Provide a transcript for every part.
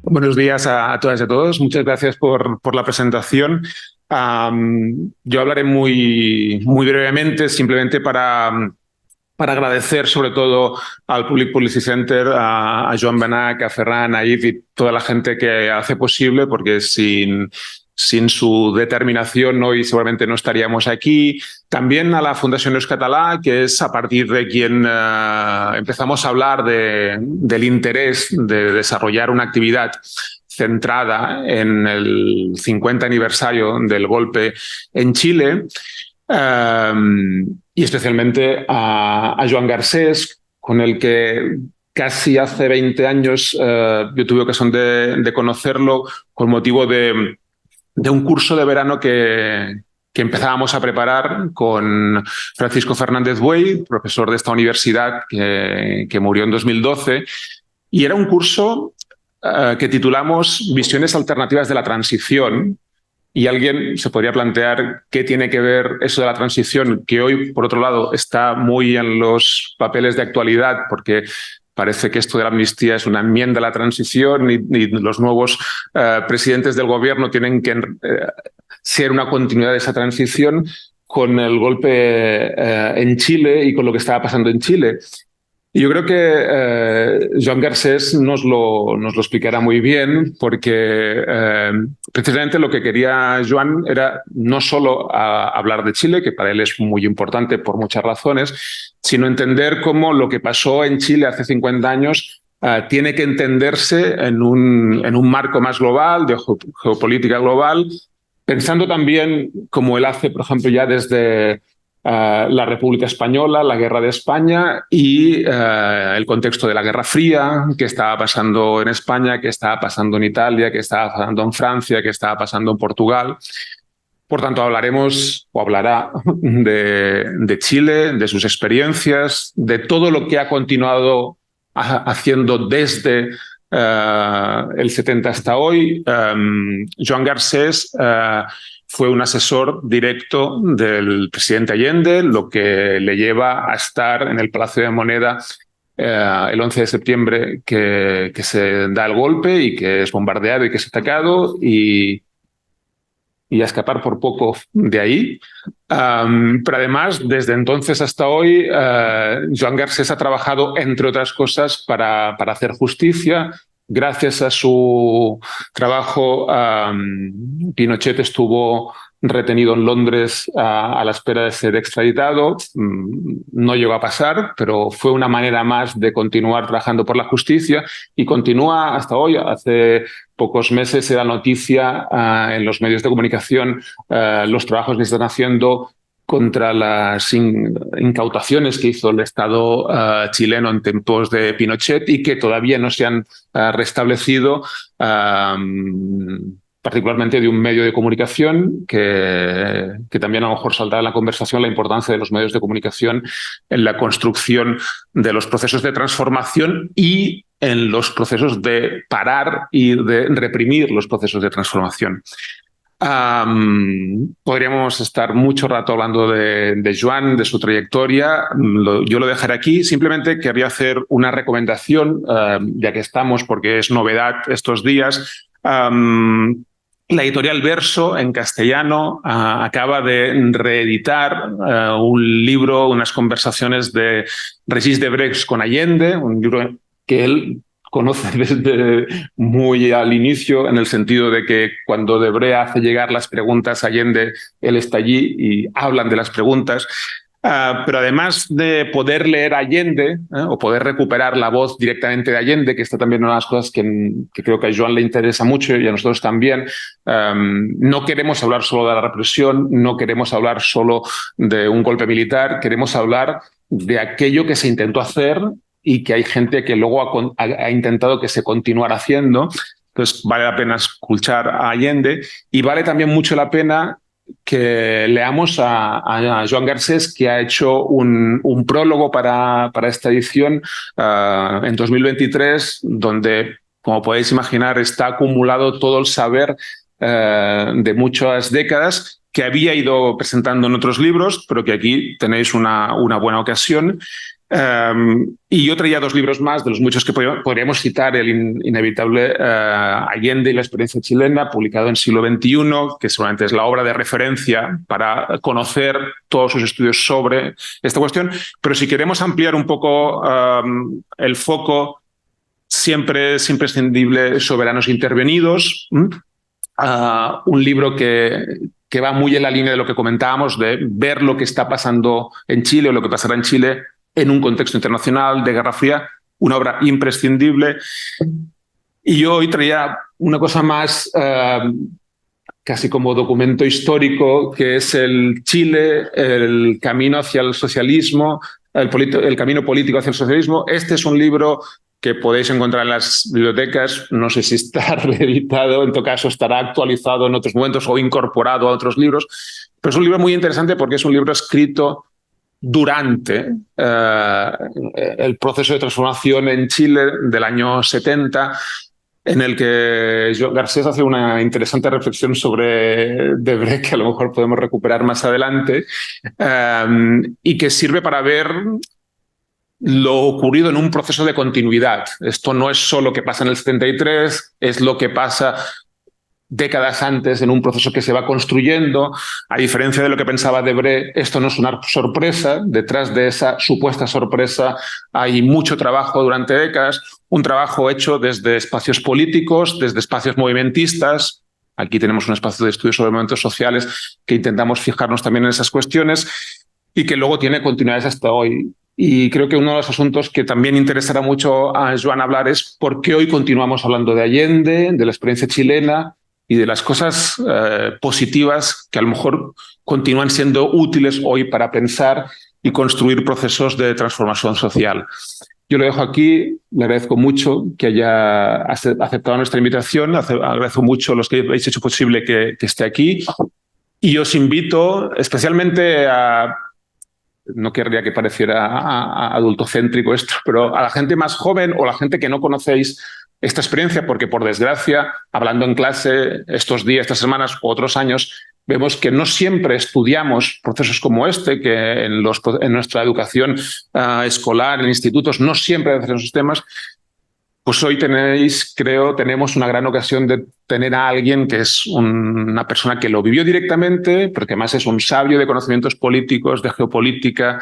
Buenos días a todas y a todos. Muchas gracias por la presentación. Yo hablaré muy brevemente, simplemente para agradecer sobre todo al Public Policy Center, a Joan Benach, a Ferran, a Yves y toda la gente que hace posible, porque sin su determinación hoy seguramente no estaríamos aquí. También a la Fundación Euskaltel, que es a partir de quien empezamos a hablar del interés de desarrollar una actividad centrada en el 50 aniversario del golpe en Chile. Y especialmente a Joan Garcés, con el que casi hace 20 años yo tuve ocasión de conocerlo con motivo de un curso de verano que empezábamos a preparar con Francisco Fernández Buey, profesor de esta universidad que murió en 2012, y era un curso que titulamos Visiones alternativas de la transición. Y alguien se podría plantear qué tiene que ver eso de la transición, que hoy, por otro lado, está muy en los papeles de actualidad, porque parece que esto de la amnistía es una enmienda a la transición y los nuevos presidentes del gobierno tienen que ser una continuidad de esa transición con el golpe en Chile y con lo que estaba pasando en Chile. Y yo creo que Joan Garcés nos lo explicará muy bien, porque precisamente lo que quería Joan era no solo hablar de Chile, que para él es muy importante por muchas razones, sino entender cómo lo que pasó en Chile hace 50 años tiene que entenderse en un marco más global, de geopolítica global, pensando también, como él hace, por ejemplo, ya desde la República Española, la Guerra de España y el contexto de la Guerra Fría, que estaba pasando en España, que estaba pasando en Italia, que estaba pasando en Francia, que estaba pasando en Portugal. Por tanto, hablará de Chile, de sus experiencias, de todo lo que ha continuado haciendo desde el 70 hasta hoy. Joan Garcés fue un asesor directo del presidente Allende, lo que le lleva a estar en el Palacio de Moneda el 11 de septiembre que se da el golpe y que es bombardeado y que es atacado y a escapar por poco de ahí. Pero además, desde entonces hasta hoy, Joan Garcés ha trabajado, entre otras cosas, para hacer justicia. Gracias a su trabajo, Pinochet estuvo retenido en Londres a la espera de ser extraditado. No llegó a pasar, pero fue una manera más de continuar trabajando por la justicia y continúa hasta hoy. Hace pocos meses era noticia en los medios de comunicación los trabajos que están haciendo contra las incautaciones que hizo el Estado chileno en tiempos de Pinochet y que todavía no se han restablecido, particularmente de un medio de comunicación que también a lo mejor saldrá en la conversación, la importancia de los medios de comunicación en la construcción de los procesos de transformación y en los procesos de parar y de reprimir los procesos de transformación. Podríamos estar mucho rato hablando de Joan, de su trayectoria. Yo lo dejaré aquí. Simplemente querría hacer una recomendación, ya que estamos, porque es novedad estos días. La editorial Verso, en castellano, acaba de reeditar un libro, unas conversaciones de Regis Debrecht con Allende, un libro que él conoce desde muy al inicio, en el sentido de que cuando Debré hace llegar las preguntas a Allende, él está allí y hablan de las preguntas. Pero además de poder leer a Allende o poder recuperar la voz directamente de Allende, que está también una de las cosas que creo que a Joan le interesa mucho y a nosotros también, no queremos hablar solo de la represión, no queremos hablar solo de un golpe militar, queremos hablar de aquello que se intentó hacer y que hay gente que luego ha intentado que se continuara haciendo. Entonces vale la pena escuchar a Allende y vale también mucho la pena que leamos a Joan Garcés, que ha hecho un prólogo para esta edición en 2023, donde, como podéis imaginar, está acumulado todo el saber de muchas décadas que había ido presentando en otros libros, pero que aquí tenéis una buena ocasión. Y yo traía dos libros más, de los muchos que podríamos citar: el inevitable Allende y la experiencia chilena, publicado en Siglo XXI, que seguramente es la obra de referencia para conocer todos sus estudios sobre esta cuestión. Pero si queremos ampliar un poco el foco, siempre es imprescindible Soberanos Intervenidos, un libro que va muy en la línea de lo que comentábamos, de ver lo que está pasando en Chile o lo que pasará en Chile en un contexto internacional de Guerra Fría, una obra imprescindible. Y yo hoy traía una cosa más casi como documento histórico, que es el Chile, el camino hacia el socialismo, el camino político hacia el socialismo. Este es un libro que podéis encontrar en las bibliotecas. No sé si está reeditado, en todo caso estará actualizado en otros momentos o incorporado a otros libros, pero es un libro muy interesante porque es un libro escrito durante el proceso de transformación en Chile del año 70, en el que Joan Garcés hace una interesante reflexión sobre Debré, que a lo mejor podemos recuperar más adelante, y que sirve para ver lo ocurrido en un proceso de continuidad. Esto no es solo que pasa en el 73, es lo que pasa décadas antes en un proceso que se va construyendo. A diferencia de lo que pensaba Debré, esto no es una sorpresa. Detrás de esa supuesta sorpresa hay mucho trabajo durante décadas, un trabajo hecho desde espacios políticos, desde espacios movimentistas. Aquí tenemos un espacio de estudio sobre movimientos sociales que intentamos fijarnos también en esas cuestiones y que luego tiene continuidades hasta hoy. Y creo que uno de los asuntos que también interesará mucho a Joan hablar es por qué hoy continuamos hablando de Allende, de la experiencia chilena y de las cosas positivas que a lo mejor continúan siendo útiles hoy para pensar y construir procesos de transformación social. Yo lo dejo aquí, le agradezco mucho que haya aceptado nuestra invitación, agradezco mucho a los que habéis hecho posible que esté aquí, y os invito especialmente a... No querría que pareciera adultocéntrico esto, pero a la gente más joven o la gente que no conocéis esta experiencia, porque por desgracia, hablando en clase estos días, estas semanas u otros años, vemos que no siempre estudiamos procesos como este, que en nuestra educación escolar, en institutos, no siempre hacen esos temas. Pues hoy tenemos una gran ocasión de tener a alguien que es una persona que lo vivió directamente, pero que además es un sabio de conocimientos políticos, de geopolítica.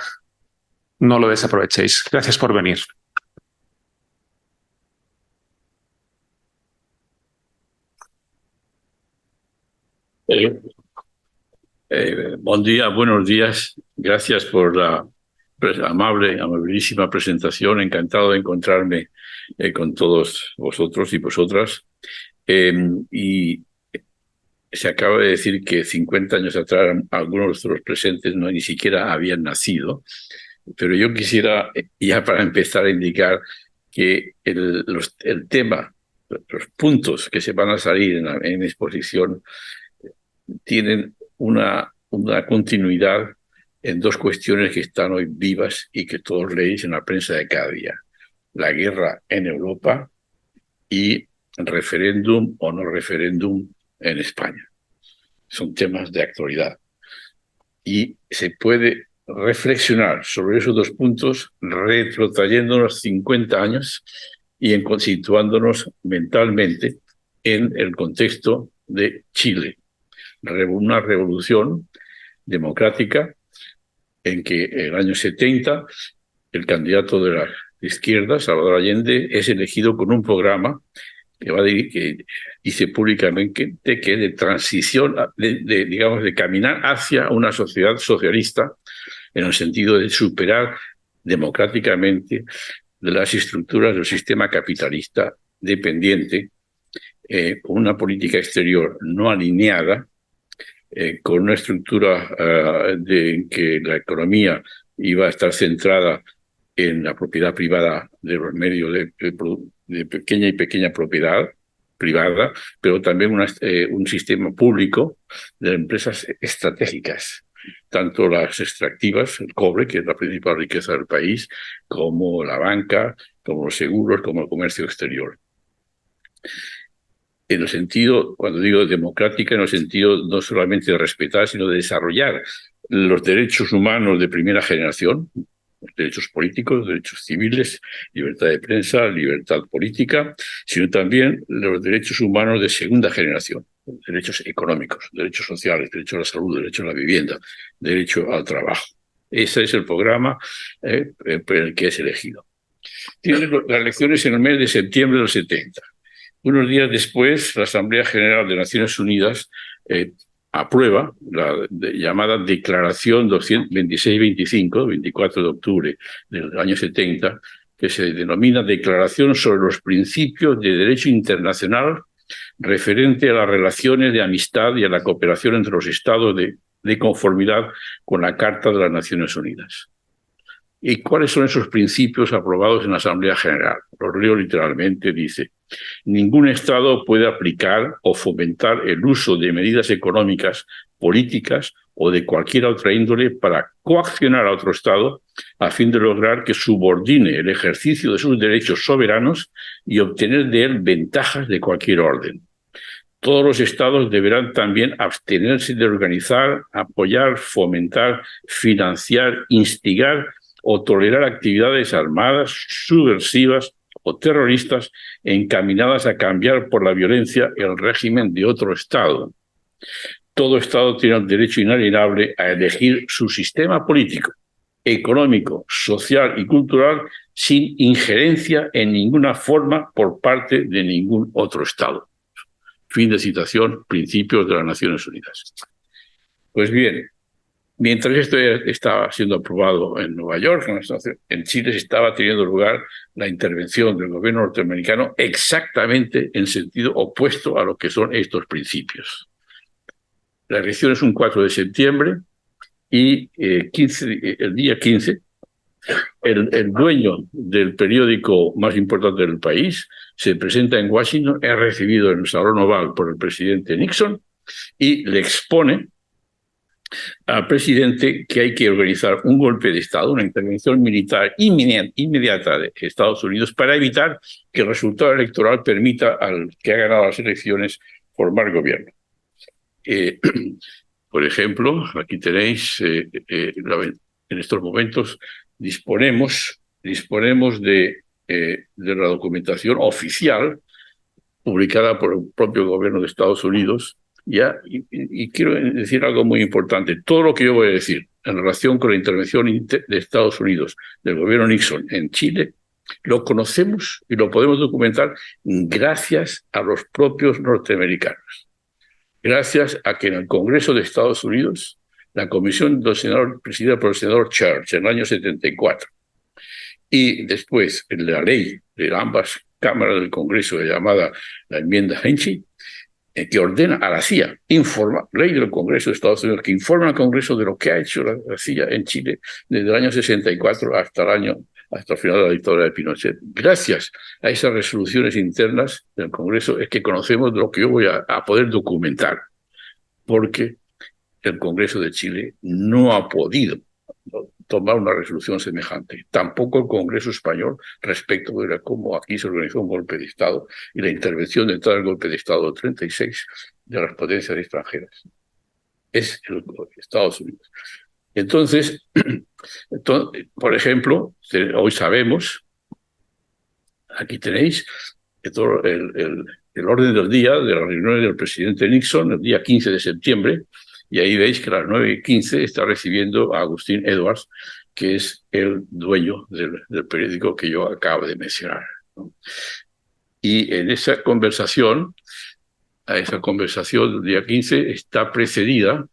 No lo desaprovechéis. Gracias por venir. Buen día, buenos días. Gracias por la amabilísima presentación. Encantado de encontrarme con todos vosotros y vosotras. Y se acaba de decir que 50 años atrás algunos de los presentes no ni siquiera habían nacido, pero yo quisiera ya para empezar a indicar que el tema, los puntos que se van a salir en exposición tienen una continuidad en dos cuestiones que están hoy vivas y que todos leéis en la prensa de cada día: la guerra en Europa y referéndum o no referéndum en España. Son temas de actualidad. Y se puede reflexionar sobre esos dos puntos retrotrayéndonos 50 años y situándonos mentalmente en el contexto de Chile. Una revolución democrática en que en el año 70 el candidato de la izquierda, Salvador Allende, es elegido con un programa que dice públicamente que de transición, digamos, de caminar hacia una sociedad socialista en el sentido de superar democráticamente de las estructuras del sistema capitalista dependiente, con una política exterior no alineada, con una estructura en que la economía iba a estar centrada en la propiedad privada de los medios de pequeña propiedad privada, pero también un sistema público de empresas estratégicas, tanto las extractivas, el cobre, que es la principal riqueza del país, como la banca, como los seguros, como el comercio exterior. En el sentido, cuando digo democrática, en el sentido no solamente de respetar, sino de desarrollar los derechos humanos de primera generación, derechos políticos, derechos civiles, libertad de prensa, libertad política, sino también los derechos humanos de segunda generación, derechos económicos, derechos sociales, derecho a la salud, derecho a la vivienda, derecho al trabajo. Ese es el programa por el que es elegido. Tiene las elecciones en el mes de septiembre del 70. Unos días después, la Asamblea General de Naciones Unidas aprueba la llamada Declaración 2625, 24 de octubre del año 70, que se denomina Declaración sobre los Principios de Derecho Internacional referente a las relaciones de amistad y a la cooperación entre los Estados de conformidad con la Carta de las Naciones Unidas. ¿Y cuáles son esos principios aprobados en la Asamblea General? Los leo literalmente, dice: ningún Estado puede aplicar o fomentar el uso de medidas económicas, políticas o de cualquier otra índole para coaccionar a otro Estado a fin de lograr que subordine el ejercicio de sus derechos soberanos y obtener de él ventajas de cualquier orden. Todos los Estados deberán también abstenerse de organizar, apoyar, fomentar, financiar, instigar o tolerar actividades armadas, subversivas o terroristas encaminadas a cambiar por la violencia el régimen de otro Estado. Todo Estado tiene el derecho inalienable a elegir su sistema político, económico, social y cultural sin injerencia en ninguna forma por parte de ningún otro Estado. Fin de citación, principios de las Naciones Unidas. Pues bien, mientras esto estaba siendo aprobado en Nueva York, en Chile estaba teniendo lugar la intervención del gobierno norteamericano exactamente en sentido opuesto a lo que son estos principios. La elección es un 4 de septiembre y el día 15, el dueño del periódico más importante del país se presenta en Washington, es recibido en el Salón Oval por el presidente Nixon y le expone al presidente que hay que organizar un golpe de Estado, una intervención militar inmediata de Estados Unidos para evitar que el resultado electoral permita al que ha ganado las elecciones formar gobierno. Por ejemplo, aquí tenéis, en estos momentos disponemos de la documentación oficial publicada por el propio gobierno de Estados Unidos. Y quiero decir algo muy importante. Todo lo que yo voy a decir en relación con la intervención de Estados Unidos, del gobierno Nixon en Chile, lo conocemos y lo podemos documentar gracias a los propios norteamericanos. Gracias a que en el Congreso de Estados Unidos, la comisión del senador, presidida por el senador Church en el año 74, y después la ley de ambas cámaras del Congreso llamada la enmienda Henchy, que ordena a la CIA, ley del Congreso de Estados Unidos, que informa al Congreso de lo que ha hecho la CIA en Chile desde el año 64 hasta el final de la dictadura de Pinochet. Gracias a esas resoluciones internas del Congreso es que conocemos lo que yo voy a poder documentar, porque el Congreso de Chile no ha podido tomar una resolución semejante. Tampoco el Congreso español respecto de cómo aquí se organizó un golpe de Estado y la intervención de entrar al golpe de Estado del 36 de las potencias extranjeras. Es el Estados Unidos. Entonces, por ejemplo, hoy sabemos, aquí tenéis el orden del día de la reunión del presidente Nixon, el día 15 de septiembre, y ahí veis que a las 9:15 está recibiendo a Agustín Edwards, que es el dueño del periódico que yo acabo de mencionar, ¿no? Y en esa conversación del día 15 está precedida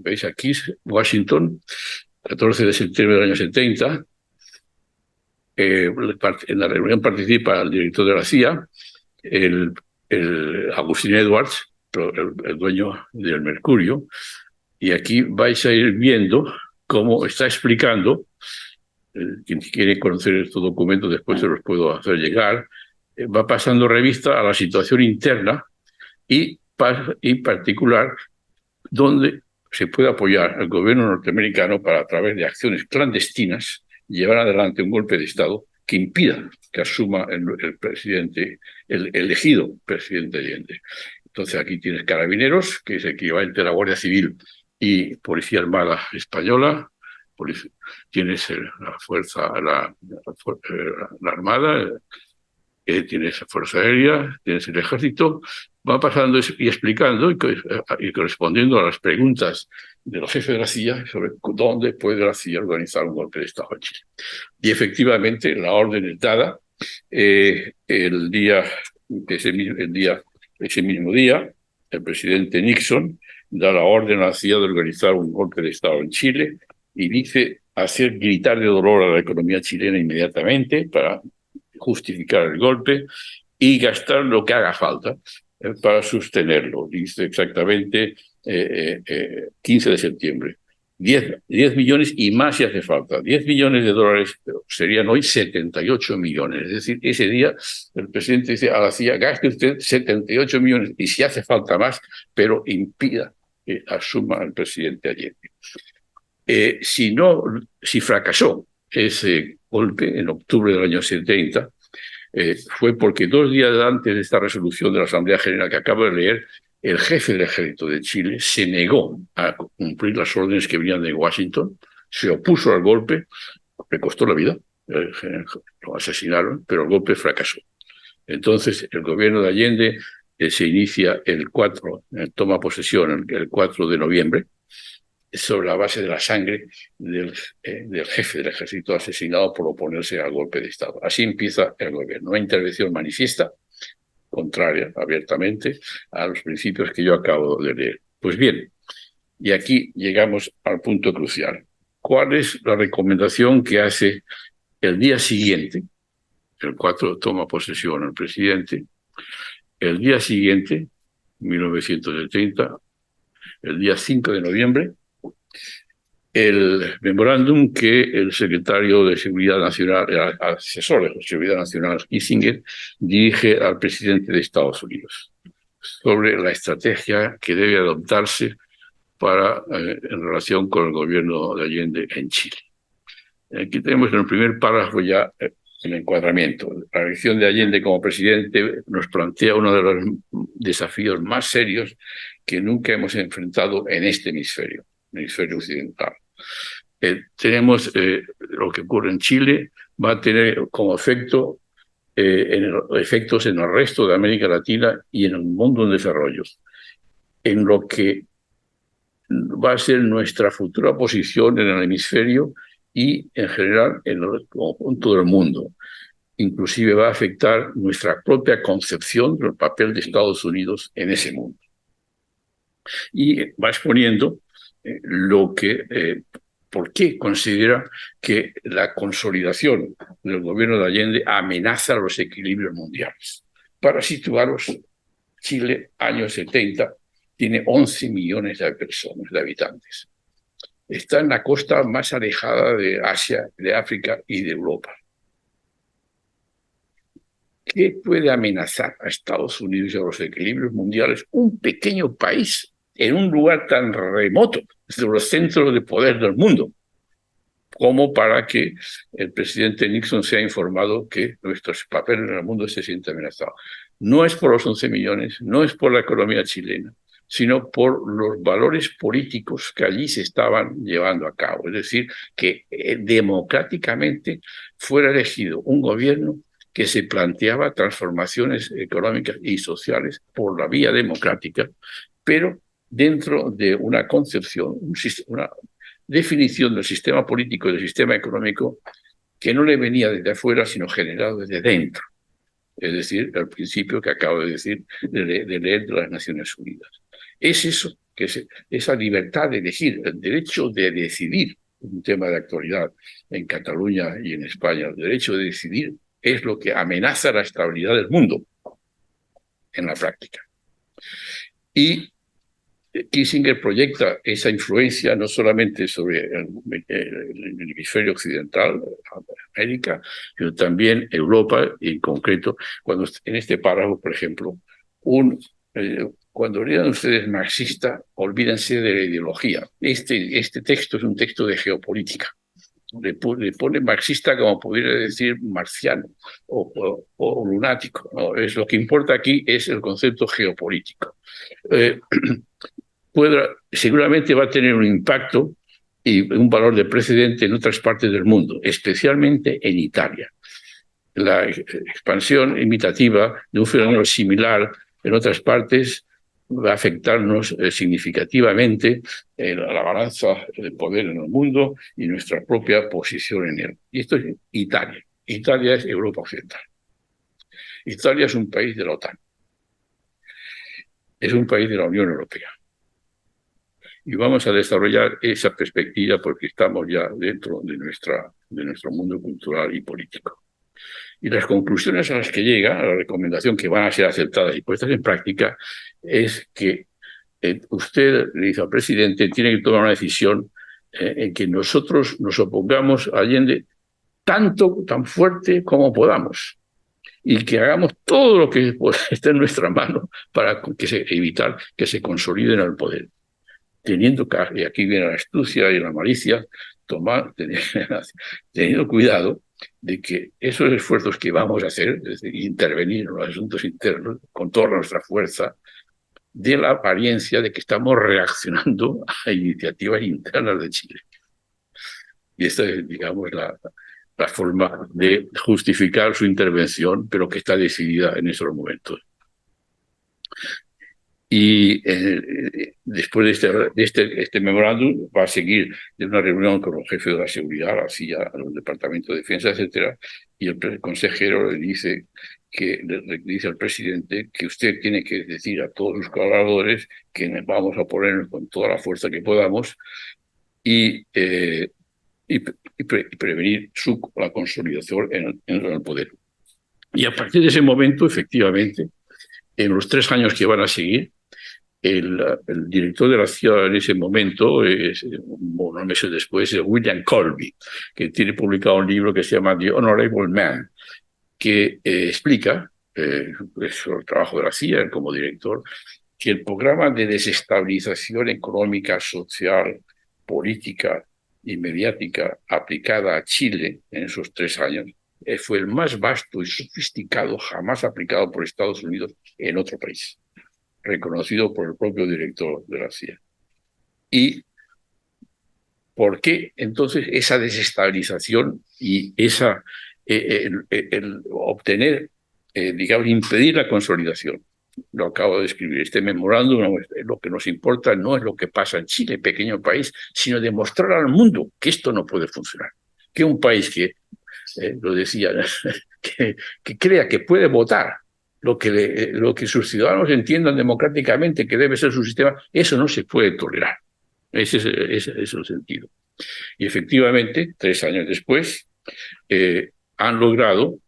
veis aquí, Washington, 14 de septiembre del año 70, en la reunión participa el director de la CIA, el Agustín Edwards, el dueño del Mercurio, y aquí vais a ir viendo cómo está explicando, quien quiere conocer estos documentos después se los puedo hacer llegar, va pasando revista a la situación interna y particular donde se puede apoyar al gobierno norteamericano para, a través de acciones clandestinas, llevar adelante un golpe de Estado que impida que asuma el elegido presidente Allende. Entonces aquí tienes carabineros, que es equivalente a la Guardia Civil y Policía Armada Española. Tienes la fuerza, la Armada, tienes la Fuerza Aérea, tienes el Ejército. Va pasando y explicando y correspondiendo a las preguntas de los jefes de la CIA sobre dónde puede la CIA organizar un golpe de Estado en Chile. Y efectivamente la orden es dada ese mismo día, el presidente Nixon da la orden a la CIA de organizar un golpe de Estado en Chile y dice hacer gritar de dolor a la economía chilena inmediatamente para justificar el golpe y gastar lo que haga falta para sostenerlo. Dice exactamente 15 de septiembre. 10 millones y más si hace falta. 10 millones de dólares serían hoy 78 millones. Es decir, ese día el presidente dice a la CIA, gaste usted 78 millones y si hace falta más, pero impida que asuma el presidente Allende. Si fracasó ese golpe en octubre del año 70, fue porque 2 días antes de esta resolución de la Asamblea General que acabo de leer, el jefe del ejército de Chile se negó a cumplir las órdenes que venían de Washington, se opuso al golpe, le costó la vida, lo asesinaron, pero el golpe fracasó. Entonces el gobierno de Allende se inicia toma posesión el 4 de noviembre, sobre la base de la sangre del jefe del ejército asesinado por oponerse al golpe de Estado. Así empieza el gobierno. Una intervención manifiesta, contraria abiertamente a los principios que yo acabo de leer. Pues bien, y aquí llegamos al punto crucial. ¿Cuál es la recomendación que hace el día siguiente? El 4 toma posesión el presidente. El día siguiente, 1970, el día 5 de noviembre, el memorándum que el secretario de Seguridad Nacional, el asesor de Seguridad Nacional, Kissinger, dirige al presidente de Estados Unidos sobre la estrategia que debe adoptarse en relación con el gobierno de Allende en Chile. Aquí tenemos en el primer párrafo ya el encuadramiento. La elección de Allende como presidente nos plantea uno de los desafíos más serios que nunca hemos enfrentado en este hemisferio occidental. Tenemos lo que ocurre en Chile, va a tener como efectos en el resto de América Latina y en el mundo en desarrollo, en lo que va a ser nuestra futura posición en el hemisferio y en general en el conjunto del mundo. Inclusive va a afectar nuestra propia concepción del papel de Estados Unidos en ese mundo. Y va exponiendo por qué considera que la consolidación del gobierno de Allende amenaza los equilibrios mundiales. Para situaros, Chile, años 70, tiene 11 millones de personas, de habitantes. Está en la costa más alejada de Asia, de África y de Europa. ¿Qué puede amenazar a Estados Unidos y a los equilibrios mundiales? Un pequeño país en un lugar tan remoto de los centros de poder del mundo, como para que el presidente Nixon sea informado que nuestro papel en el mundo se siente amenazado. No es por los 11 millones, no es por la economía chilena, sino por los valores políticos que allí se estaban llevando a cabo. Es decir, que democráticamente fuera elegido un gobierno que se planteaba transformaciones económicas y sociales por la vía democrática, pero dentro de una concepción, una definición del sistema político y del sistema económico que no le venía desde afuera, sino generado desde dentro. Es decir, el principio que acabo de decir, de leer de las Naciones Unidas. Es eso, que es esa libertad de elegir, el derecho de decidir, un tema de actualidad en Cataluña y en España, el derecho de decidir es lo que amenaza la estabilidad del mundo en la práctica. Y Kissinger proyecta esa influencia no solamente sobre el hemisferio occidental, América, sino también Europa, y en concreto, cuando en este párrafo, por ejemplo, cuando lean ustedes marxista, olvídense de la ideología. Este texto es un texto de geopolítica. le pone marxista como pudiera decir marciano o lunático. ¿No? Es, lo que importa aquí es el concepto geopolítico. Eh, seguramente va a tener un impacto y un valor de precedente en otras partes del mundo, especialmente en Italia. La expansión imitativa de un fenómeno similar en otras partes va a afectarnos significativamente en la balanza de poder en el mundo y nuestra propia posición en él. Y esto es Italia. Italia es Europa Occidental. Italia es un país de la OTAN. Es un país de la Unión Europea. Y vamos a desarrollar esa perspectiva porque estamos ya dentro de nuestro mundo cultural y político. Y las conclusiones a las que llega, la recomendación que van a ser aceptadas y puestas en práctica, es que usted, le dice al presidente, tiene que tomar una decisión en que nosotros nos opongamos a Allende tan fuerte como podamos y que hagamos todo lo que esté en nuestra mano para evitar que se consoliden al poder. Teniendo, y aquí viene la astucia y la malicia, teniendo cuidado de que esos esfuerzos que vamos a hacer, es decir, intervenir en los asuntos internos con toda nuestra fuerza, de la apariencia de que estamos reaccionando a iniciativas internas de Chile. Y esta es, digamos, la forma de justificar su intervención, pero que está decidida en esos momentos. Y después de este memorándum va a seguir de una reunión con los jefes de la seguridad, así a los departamentos de defensa, etcétera, y el consejero le dice al presidente que usted tiene que decir a todos sus colaboradores que vamos a ponernos con toda la fuerza que podamos y prevenir la consolidación en el poder. Y a partir de ese momento, efectivamente, en los 3 años que van a seguir, el director de la CIA en ese momento, unos meses después, es William Colby, que tiene publicado un libro que se llama The Honorable Man, que explica, es el trabajo de la CIA como director, que el programa de desestabilización económica, social, política y mediática aplicada a Chile en esos 3 años fue el más vasto y sofisticado jamás aplicado por Estados Unidos en otro país, reconocido por el propio director de la CIA. ¿Y por qué entonces esa desestabilización y el obtener, digamos, impedir la consolidación? Lo acabo de escribir. Este memorándum, lo que nos importa no es lo que pasa en Chile, pequeño país, sino demostrar al mundo que esto no puede funcionar. Que un país que, lo decía, que crea que puede votar lo que sus ciudadanos entiendan democráticamente que debe ser su sistema, eso no se puede tolerar. Ese es el sentido. Y efectivamente, 3 años después, han logrado,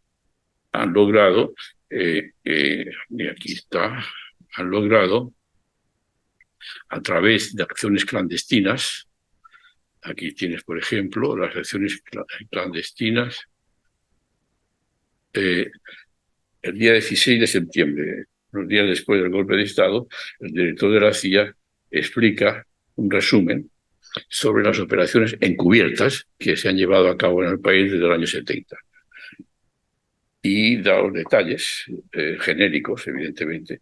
y aquí está, han logrado, a través de acciones clandestinas, aquí tienes, por ejemplo, las acciones clandestinas, el día 16 de septiembre, unos días después del golpe de Estado, el director de la CIA explica un resumen sobre las operaciones encubiertas que se han llevado a cabo en el país desde el año 70. Y da los detalles genéricos, evidentemente,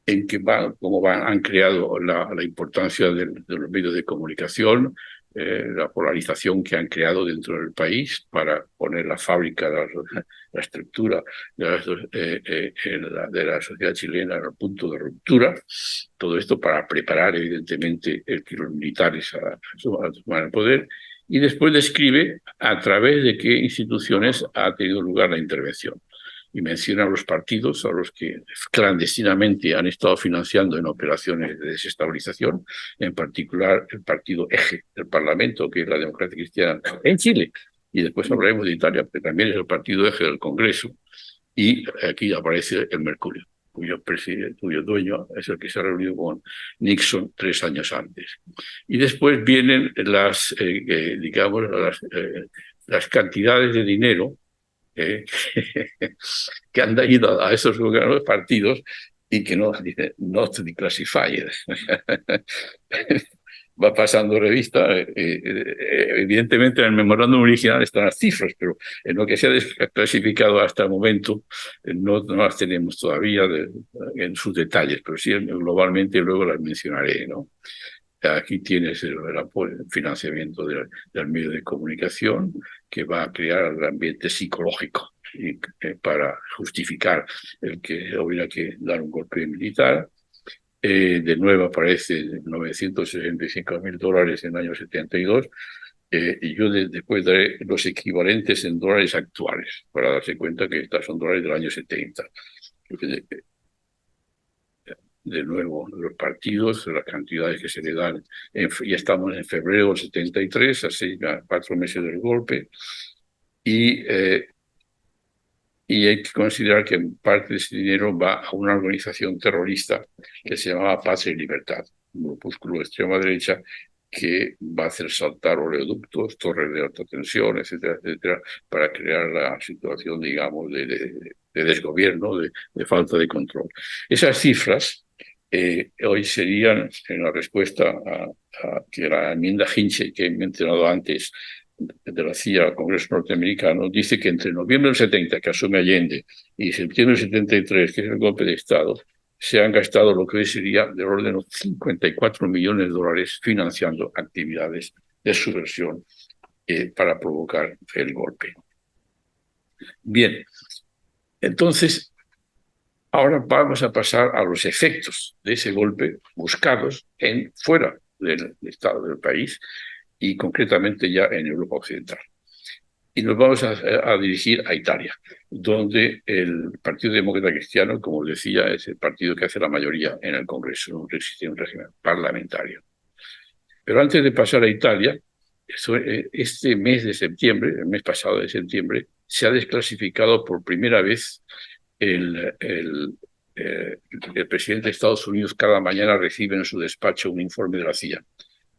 en que han creado la importancia de los medios de comunicación, la polarización que han creado dentro del país para poner la fábrica, la estructura de la sociedad chilena al punto de ruptura. Todo esto para preparar, evidentemente, que los militares a tomar el poder. Y después describe a través de qué instituciones ha tenido lugar la intervención. Y menciona los partidos a los que clandestinamente han estado financiando en operaciones de desestabilización, en particular el partido eje del Parlamento, que es la Democracia Cristiana en Chile. Y después hablaremos de Italia, que también es el partido eje del Congreso. Y aquí aparece el Mercurio, cuyo dueño es el que se ha reunido con Nixon 3 años antes. Y después vienen digamos, las cantidades de dinero que han ido a esos partidos y que no dice not declassified. va pasando revista. Evidentemente en el memorándum original están las cifras, pero en lo que se ha desclasificado hasta el momento no las tenemos todavía en sus detalles, pero sí globalmente luego las mencionaré, ¿no? Aquí tienes el financiamiento del medio de comunicación que va a crear el ambiente psicológico y, para justificar el que hubiera que dar un golpe militar. De nuevo aparece $965.000 en el año 72. Y yo después daré los equivalentes en dólares actuales para darse cuenta que estas son dólares del año 70. De nuevo, los partidos, las cantidades que se le dan. Ya estamos en febrero del 73, así a 4 meses del golpe. Y hay que considerar que parte de ese dinero va a una organización terrorista que se llamaba Patria y Libertad, un grupúsculo de extrema derecha que va a hacer saltar oleoductos, torres de alta tensión, etcétera, etcétera, para crear la situación, digamos, de desgobierno, de falta de control. Esas cifras hoy serían, en la respuesta a que la enmienda Hinchey que he mencionado antes, de la CIA al Congreso norteamericano, dice que entre noviembre del 70, que asume Allende, y septiembre del 73, que es el golpe de Estado, se han gastado lo que hoy sería del orden de $54 millones financiando actividades de subversión para provocar el golpe. Bien, entonces, ahora vamos a pasar a los efectos de ese golpe buscados fuera del Estado del país, y concretamente ya en Europa Occidental. Y nos vamos a dirigir a Italia, donde el Partido Demócrata Cristiano, como os decía, es el partido que hace la mayoría en el Congreso, no existe un régimen parlamentario. Pero antes de pasar a Italia, este mes de septiembre, el mes pasado de septiembre, se ha desclasificado por primera vez el presidente de Estados Unidos cada mañana recibe en su despacho un informe de la CIA.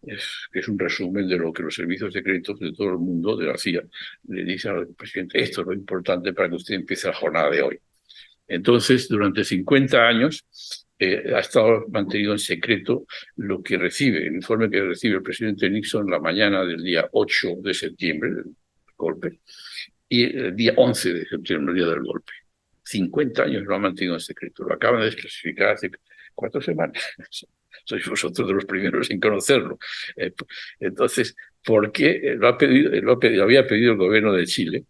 Es un resumen de lo que los servicios secretos de todo el mundo, de la CIA, le dicen al presidente: esto es lo importante para que usted empiece la jornada de hoy. Entonces, durante 50 años ha estado mantenido en secreto lo que recibe, el informe que recibe el presidente Nixon la mañana del día 8 de septiembre, del golpe, y el día 11 de septiembre, el día del golpe. 50 años lo ha mantenido en secreto. Lo acaban de desclasificar hace 4 semanas. Sois vosotros de los primeros en conocerlo. Entonces, ¿por qué lo había pedido el gobierno de Chile?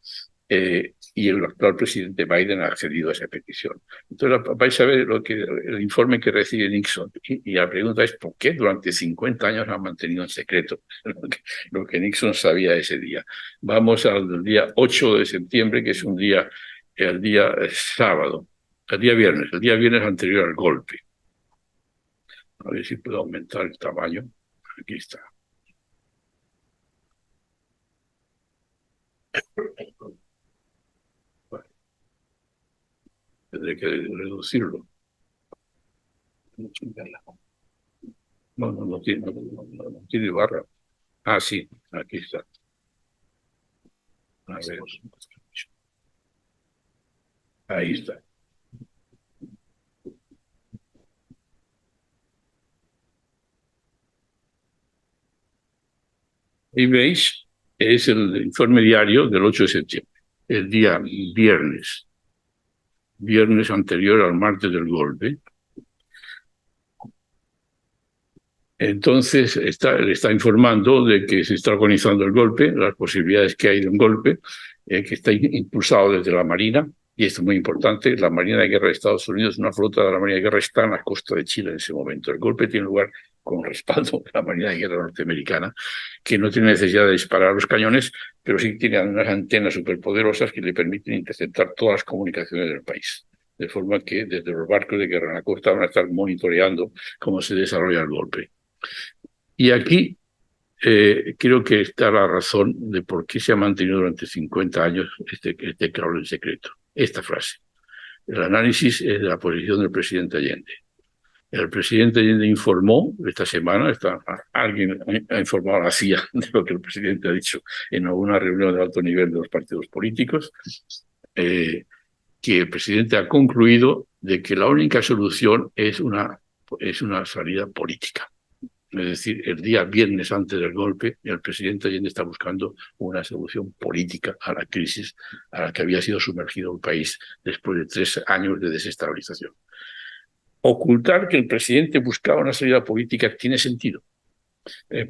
Y el actual presidente Biden ha accedido a esa petición. Entonces vais a ver el informe que recibe Nixon. Y la pregunta es: ¿por qué durante 50 años lo han mantenido en secreto lo que Nixon sabía ese día? Vamos al día 8 de septiembre, que es el día sábado, el día viernes anterior al golpe. A ver si puedo aumentar el tamaño. Aquí está. Bueno, tendré que reducirlo. No tiene barra. Ah, sí, aquí está. A ver. Ahí está. Y veis, es el informe diario del 8 de septiembre, el día viernes anterior al martes del golpe. Entonces le está informando de que se está organizando el golpe, las posibilidades que hay de un golpe, que está impulsado desde la Marina, y esto es muy importante: la Marina de Guerra de Estados Unidos, una flota de la Marina de Guerra, está en la costa de Chile en ese momento. El golpe tiene lugar con respaldo de la Marina de Guerra norteamericana, que no tiene necesidad de disparar los cañones, pero sí tiene unas antenas superpoderosas que le permiten interceptar todas las comunicaciones del país. De forma que desde los barcos de guerra en la costa van a estar monitoreando cómo se desarrolla el golpe. Y aquí creo que está la razón de por qué se ha mantenido durante 50 años este cable en secreto. Esta frase: el análisis es de la posición del presidente Allende. El presidente Allende informó esta semana, alguien ha informado a la CIA de lo que el presidente ha dicho en alguna reunión de alto nivel de los partidos políticos, que el presidente ha concluido de que la única solución es una salida política. Es decir, el día viernes antes del golpe, el presidente Allende está buscando una solución política a la crisis a la que había sido sumergido el país después de 3 años de desestabilización. Ocultar que el presidente buscaba una salida política tiene sentido,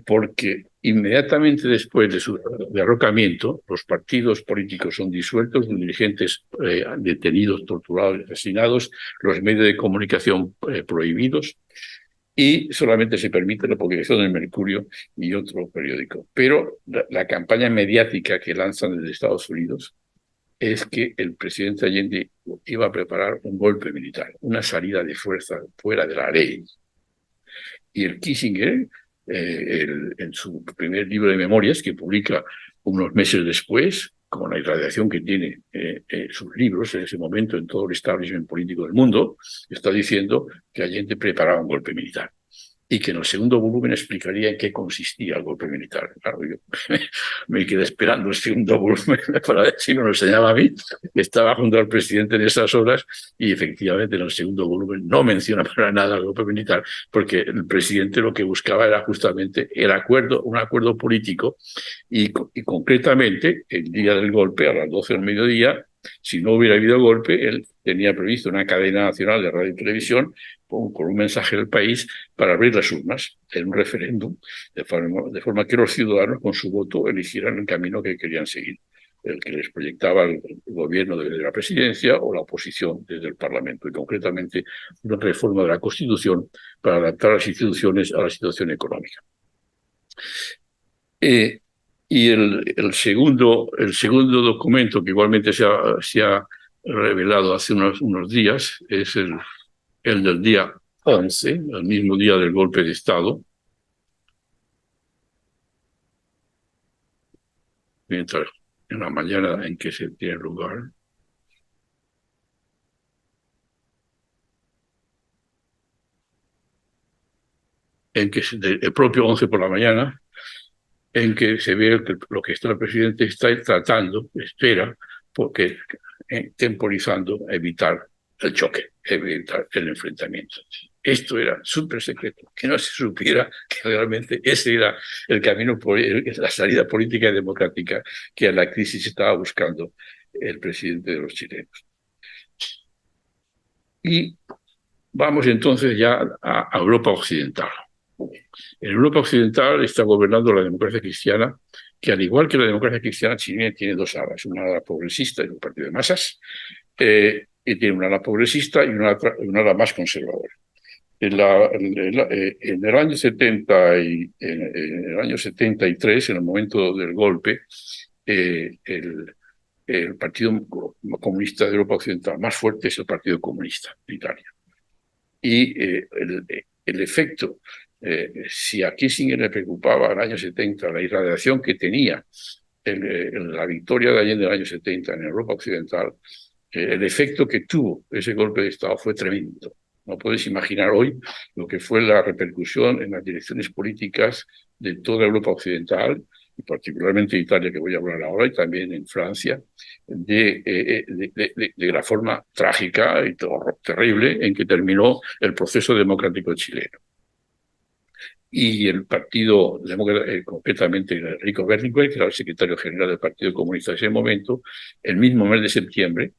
porque inmediatamente después de su derrocamiento, los partidos políticos son disueltos, los dirigentes detenidos, torturados, asesinados, los medios de comunicación prohibidos, y solamente se permite la publicación del Mercurio y otro periódico. Pero la campaña mediática que lanzan desde Estados Unidos es que el presidente Allende iba a preparar un golpe militar, una salida de fuerza fuera de la ley. Y el Kissinger, en su primer libro de memorias, que publica unos meses después, con la irradiación que tiene sus libros en ese momento en todo el establishment político del mundo, está diciendo que Allende preparaba un golpe militar y que en el segundo volumen explicaría en qué consistía el golpe militar. Claro, yo me quedé esperando el segundo volumen para ver si me lo enseñaba a mí, que estaba junto al presidente en esas horas, y efectivamente en el segundo volumen no menciona para nada el golpe militar, porque el presidente lo que buscaba era justamente un acuerdo político, y concretamente el día del golpe, a las 12 del mediodía, si no hubiera habido golpe, él tenía previsto una cadena nacional de radio y televisión con un mensaje del país para abrir las urnas en un referéndum, de forma que los ciudadanos con su voto eligieran el camino que querían seguir, el que les proyectaba el gobierno desde la presidencia o la oposición desde el Parlamento, y concretamente una reforma de la Constitución para adaptar las instituciones a la situación económica. Y el segundo documento que igualmente se ha revelado hace unos días es el del día 11, el mismo día del golpe de Estado, mientras en la mañana en que se tiene lugar. En que el propio 11 por la mañana, en que se ve lo que el presidente está tratando, espera, porque temporizando, evitar el choque, evitar el enfrentamiento. Esto era súper secreto, que no se supiera que realmente ese era el camino, la salida política y democrática que a la crisis estaba buscando el presidente de los chilenos. Y vamos entonces ya a Europa Occidental. En Europa Occidental está gobernando la democracia cristiana, que al igual que la democracia cristiana chilena tiene dos alas, una ala progresista y un partido de masas, y tiene una ala progresista y una ala más conservadora. En el año 70 en el año 73, en el momento del golpe, el Partido Comunista de Europa Occidental más fuerte es el Partido Comunista de Italia. Y el efecto, si a Kissinger le preocupaba en el año 70 la irradiación que tenía la victoria de Allende en el año 70 en Europa Occidental, el efecto que tuvo ese golpe de Estado fue tremendo. No puedes imaginar hoy lo que fue la repercusión en las direcciones políticas de toda Europa Occidental, y particularmente Italia, que voy a hablar ahora, y también en Francia, de la forma trágica y terrible en que terminó el proceso democrático chileno. Y el partido, concretamente Enrico Berlinguer, que era el secretario general del Partido Comunista de ese momento, el mismo mes de septiembre,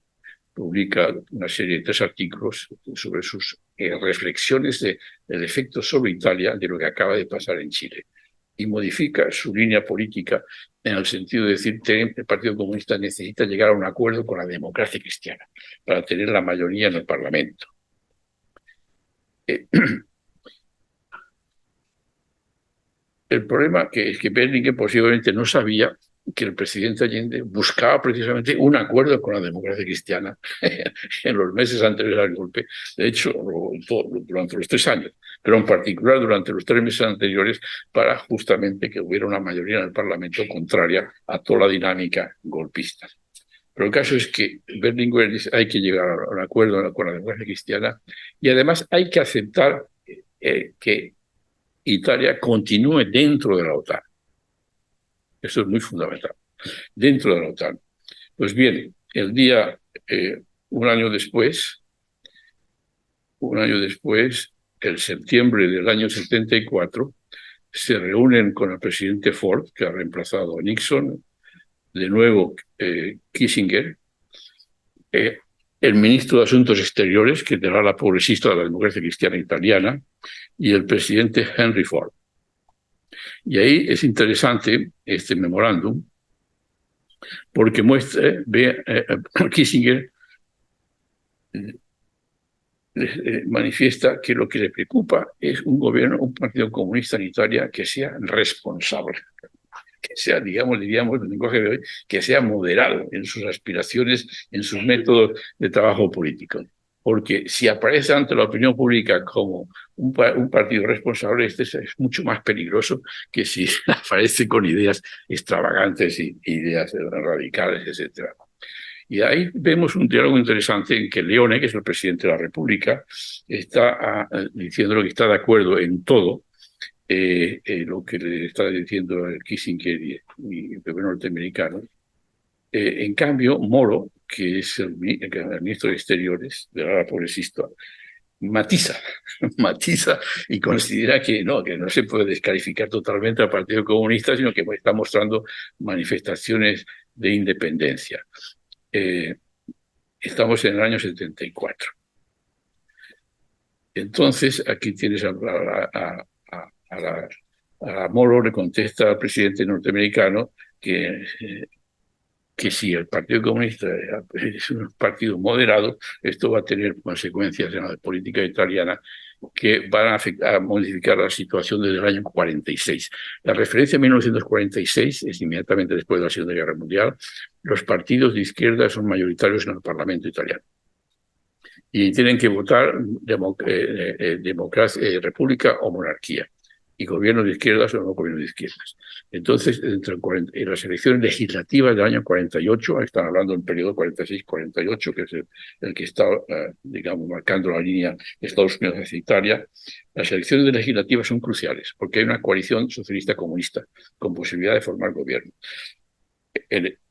publica una serie de 3 artículos sobre sus reflexiones del efecto sobre Italia de lo que acaba de pasar en Chile, y modifica su línea política en el sentido de decir que el Partido Comunista necesita llegar a un acuerdo con la democracia cristiana para tener la mayoría en el Parlamento. El problema es que Berlinguer posiblemente no sabía que el presidente Allende buscaba precisamente un acuerdo con la democracia cristiana en los meses anteriores al golpe. De hecho, durante los 3 años, pero en particular durante los 3 meses anteriores, para justamente que hubiera una mayoría en el Parlamento contraria a toda la dinámica golpista. Pero el caso es que Berlinguer dice hay que llegar a un acuerdo con la democracia cristiana, y además hay que aceptar que Italia continúe dentro de la OTAN. Eso es muy fundamental. Dentro de la OTAN. Pues bien, un año después, el septiembre del año 74, se reúnen con el presidente Ford, que ha reemplazado a Nixon, de nuevo Kissinger, el ministro de Asuntos Exteriores, que era la progresista de la democracia cristiana italiana, y el presidente Henry Ford. Y ahí es interesante este memorándum, porque Kissinger manifiesta que lo que le preocupa es un partido comunista en Italia que sea responsable, que sea, diríamos, el lenguaje de hoy, que sea moderado en sus aspiraciones, en sus métodos de trabajo político. Porque si aparece ante la opinión pública como un partido responsable, este es mucho más peligroso que si aparece con ideas extravagantes y ideas radicales, etc. Y ahí vemos un diálogo interesante en que Leone, que es el presidente de la República, está diciendo que está de acuerdo en todo, lo que le está diciendo el Kissinger y el gobierno norteamericano. En cambio, Moro, que es el ministro de Exteriores de la progresista, matiza y considera que no se puede descalificar totalmente al Partido Comunista, sino que está mostrando manifestaciones de independencia. Estamos en el año 74. Entonces, aquí tienes a Moro, le contesta al presidente norteamericano que si el Partido Comunista es un partido moderado, esto va a tener consecuencias en la política italiana que van a modificar la situación desde el año 46. La referencia a 1946 es inmediatamente después de la Segunda Guerra Mundial. Los partidos de izquierda son mayoritarios en el Parlamento italiano y tienen que votar democracia, república o monarquía. Y gobiernos de izquierdas o no gobiernos de izquierdas. Entonces, en las elecciones legislativas del año 48, están hablando del periodo 46-48, que es el que está, digamos, marcando la línea de Estados Unidos hacia Italia, las elecciones legislativas son cruciales, porque hay una coalición socialista-comunista con posibilidad de formar gobierno.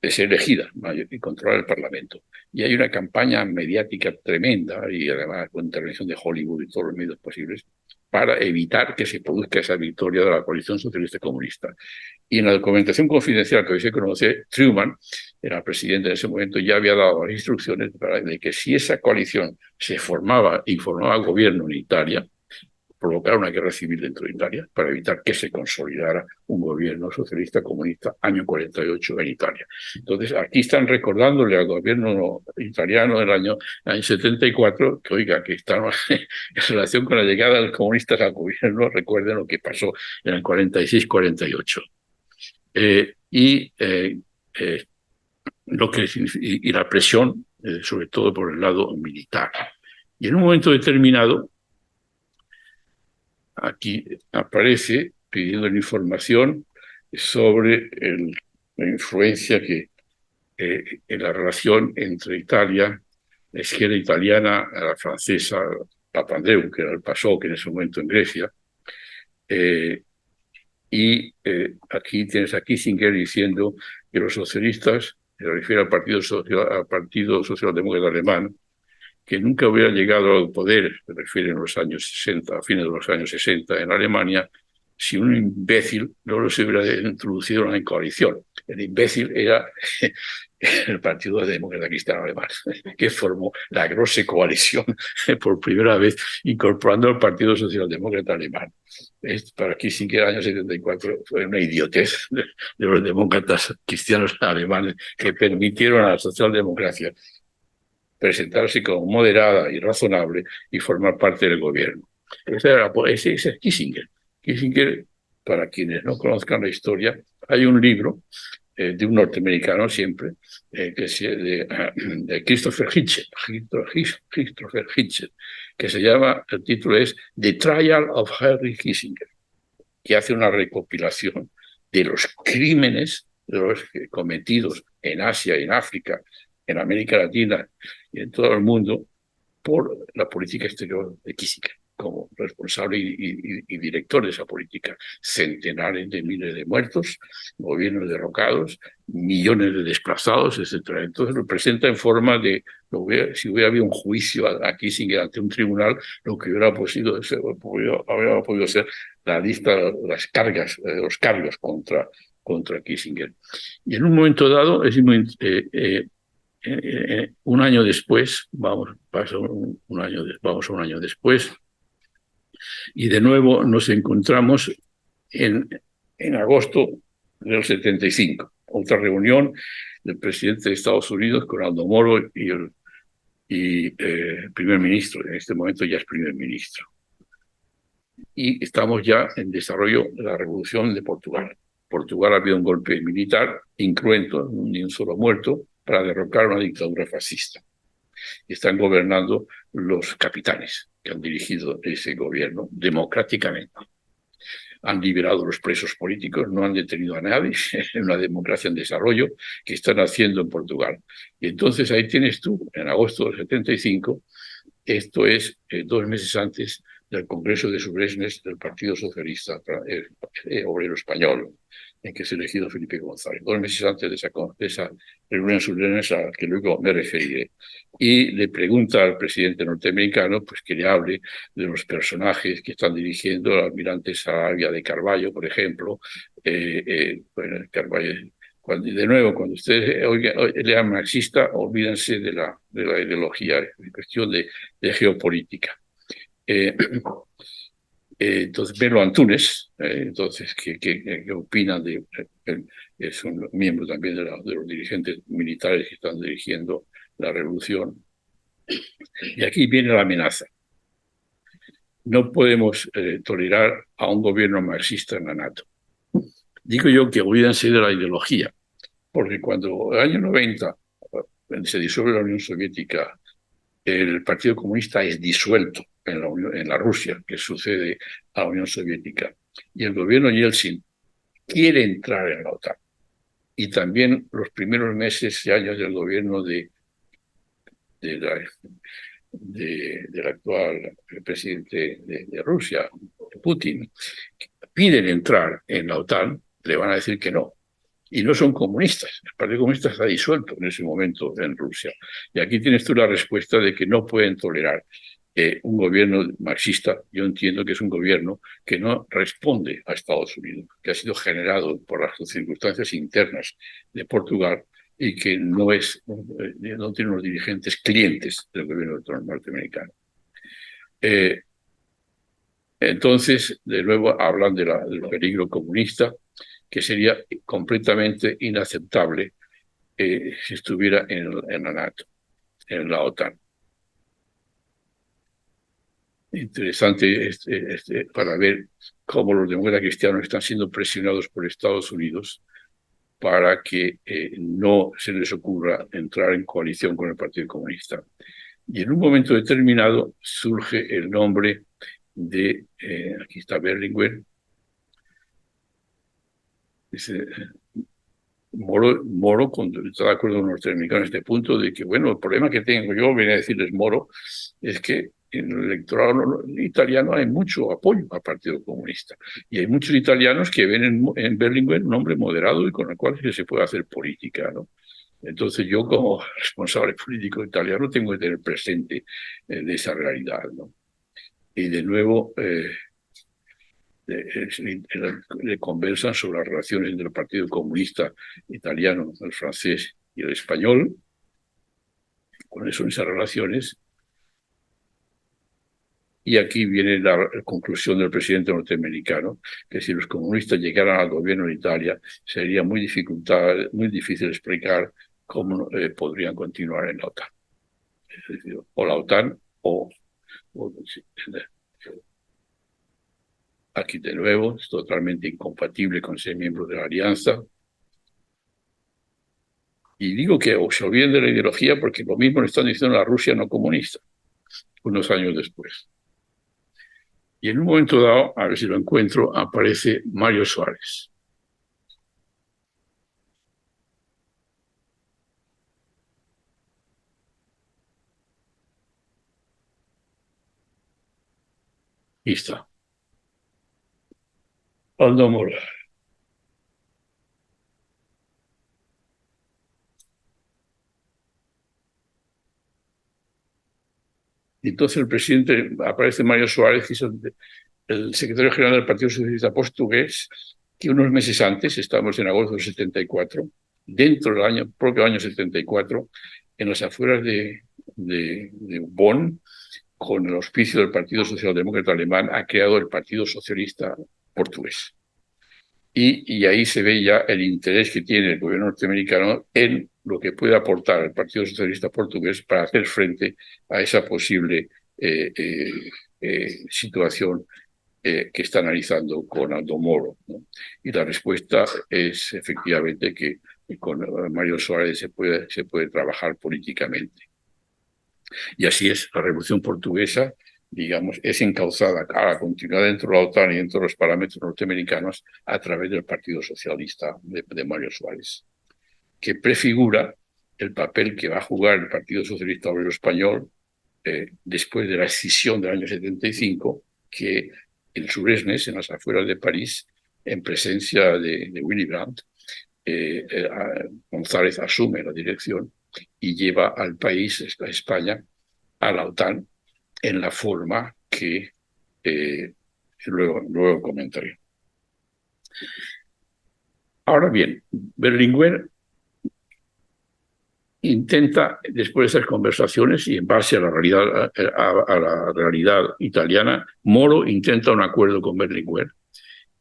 Es elegida y controlar el Parlamento. Y hay una campaña mediática tremenda, y además con intervención de Hollywood y todos los medios posibles, para evitar que se produzca esa victoria de la coalición socialista comunista. Y en la documentación confidencial que hoy se conoce, Truman, era presidente en ese momento, ya había dado las instrucciones de que si esa coalición se formaba y formaba gobierno en Italia, provocar una guerra civil dentro de Italia para evitar que se consolidara un gobierno socialista comunista año 48 en Italia. Entonces, aquí están recordándole al gobierno italiano del año 74 que, oiga, que estamos en relación con la llegada de los comunistas al gobierno, recuerden lo que pasó en el 46-48. Y la presión, sobre todo por el lado militar. Y en un momento determinado, aquí aparece pidiendo la información sobre la influencia que en la relación entre Italia, la izquierda italiana, la francesa, Papandreou, que era el PASOK en ese momento en Grecia, aquí tienes a Kissinger diciendo que los socialistas, se refiere al Partido Socialdemócrata Alemán, que nunca hubiera llegado al poder, se refiere en los años 60, a fines de los años 60 en Alemania, si un imbécil no los hubiera introducido en la coalición. El imbécil era el Partido Demócrata Cristiano Alemán, que formó la Große Coalición por primera vez, incorporando al Partido Socialdemócrata Alemán. Para Kissinger, el año 74, fue una idiotez de los demócratas cristianos alemanes que permitieron a la socialdemocracia presentarse como moderada y razonable y formar parte del gobierno. Ese es Kissinger. Kissinger, para quienes no conozcan la historia, hay un libro de un norteamericano siempre, que es de Christopher Hitchens, que se llama, el título es The Trial of Henry Kissinger, que hace una recopilación de los crímenes cometidos en Asia, en África, en América Latina y en todo el mundo por la política exterior de Kissinger, como responsable y director de esa política. Centenares de miles de muertos, gobiernos derrocados, millones de desplazados, etcétera. Entonces lo presenta en forma de, si hubiera habido un juicio a Kissinger ante un tribunal, lo que hubiera podido ser la lista, las cargas, los cargos contra Kissinger. Y en un momento dado, un año después, vamos a un año después, y de nuevo nos encontramos en agosto del 75, otra reunión del presidente de Estados Unidos con Aldo Moro y el primer ministro, en este momento ya es primer ministro. Y estamos ya en desarrollo de la revolución de Portugal. Portugal ha habido un golpe militar incruento, ni un solo muerto, para derrocar una dictadura fascista. Están gobernando los capitanes que han dirigido ese gobierno democráticamente. Han liberado a los presos políticos, no han detenido a nadie, es una democracia en desarrollo que están haciendo en Portugal. Y entonces ahí tienes tú, en agosto del 75, esto es 2 meses antes del Congreso de Suresnes del Partido Socialista Obrero Español, en que es elegido Felipe González, 2 meses antes de esa reunión Suresnes a la que luego me referiré. Y le pregunta al presidente norteamericano pues, que le hable de los personajes que están dirigiendo, el almirante Saravia de Carvalho, por ejemplo. Bueno, Carvalho, de nuevo, cuando ustedes lean marxista, olvídense de la ideología, en cuestión de geopolítica. Entonces, Belo Antunes, entonces, ¿qué opinan de? Es un miembro también de los dirigentes militares que están dirigiendo la revolución. Y aquí viene la amenaza. No podemos tolerar a un gobierno marxista en la NATO. Digo yo que olvídense de la ideología, porque cuando en el año 90 se disuelve la Unión Soviética, el Partido Comunista es disuelto en la Rusia, que sucede a la Unión Soviética, y el gobierno Yeltsin quiere entrar en la OTAN. Y también los primeros meses y años del gobierno del actual presidente de Rusia, Putin, piden entrar en la OTAN, le van a decir que no. Y no son comunistas. El Partido Comunista está disuelto en ese momento en Rusia. Y aquí tienes tú la respuesta de que no pueden tolerar un gobierno marxista. Yo entiendo que es un gobierno que no responde a Estados Unidos, que ha sido generado por las circunstancias internas de Portugal y que no tiene unos dirigentes clientes del gobierno norteamericano. Entonces, de nuevo, hablan del peligro comunista, que sería completamente inaceptable si estuviera en la NATO, en la OTAN. Interesante para ver cómo los demócratas cristianos están siendo presionados por Estados Unidos para que no se les ocurra entrar en coalición con el Partido Comunista. Y en un momento determinado surge el nombre de, aquí está Berlinguer, dice, Moro está de acuerdo con los norteamericanos en este punto de que, bueno, el problema que tengo yo, viene a decirles Moro, es que en el electorado italiano hay mucho apoyo al Partido Comunista. Y hay muchos italianos que ven en Berlinguer un hombre moderado y con el cual se puede hacer política, ¿no? Entonces yo, como responsable político italiano, tengo que tener presente de esa realidad, ¿no? Y de nuevo le conversan sobre las relaciones entre el Partido Comunista italiano, el francés y el español. ¿Cuáles son esas relaciones? Y aquí viene la conclusión del presidente norteamericano, que si los comunistas llegaran al gobierno de Italia, sería muy difícil explicar cómo podrían continuar en la OTAN. Es decir, o la OTAN o aquí de nuevo, es totalmente incompatible con ser miembro de la alianza. Y digo que se olviden de la ideología porque lo mismo le están diciendo a la Rusia no comunista, unos años después. Y en un momento dado, a ver si lo encuentro, aparece Mario Suárez. Ahí está. Aldo Moro. Entonces el presidente, aparece Mário Soares, que es el secretario general del Partido Socialista Portugués, que unos meses antes, estamos en agosto del 74, dentro del propio año 74, en las afueras de Bonn, con el auspicio del Partido Socialdemócrata Alemán, ha creado el Partido Socialista Portugués. Y ahí se ve ya el interés que tiene el gobierno norteamericano en lo que puede aportar el Partido Socialista Portugués para hacer frente a esa posible situación que está analizando con Aldo Moro, ¿no? Y la respuesta es efectivamente que con Mário Soares se puede trabajar políticamente. Y así es, la Revolución Portuguesa, digamos, es encauzada a continuar dentro de la OTAN y dentro de los parámetros norteamericanos a través del Partido Socialista de Mário Soares, que prefigura el papel que va a jugar el Partido Socialista Obrero Español después de la escisión del año 75, que en Suresnes, en las afueras de París, en presencia de Willy Brandt, González asume la dirección y lleva al país, a España, a la OTAN en la forma que luego comentaré. Ahora bien, Berlinguer intenta, después de esas conversaciones y en base a la realidad italiana, Moro intenta un acuerdo con Berlinguer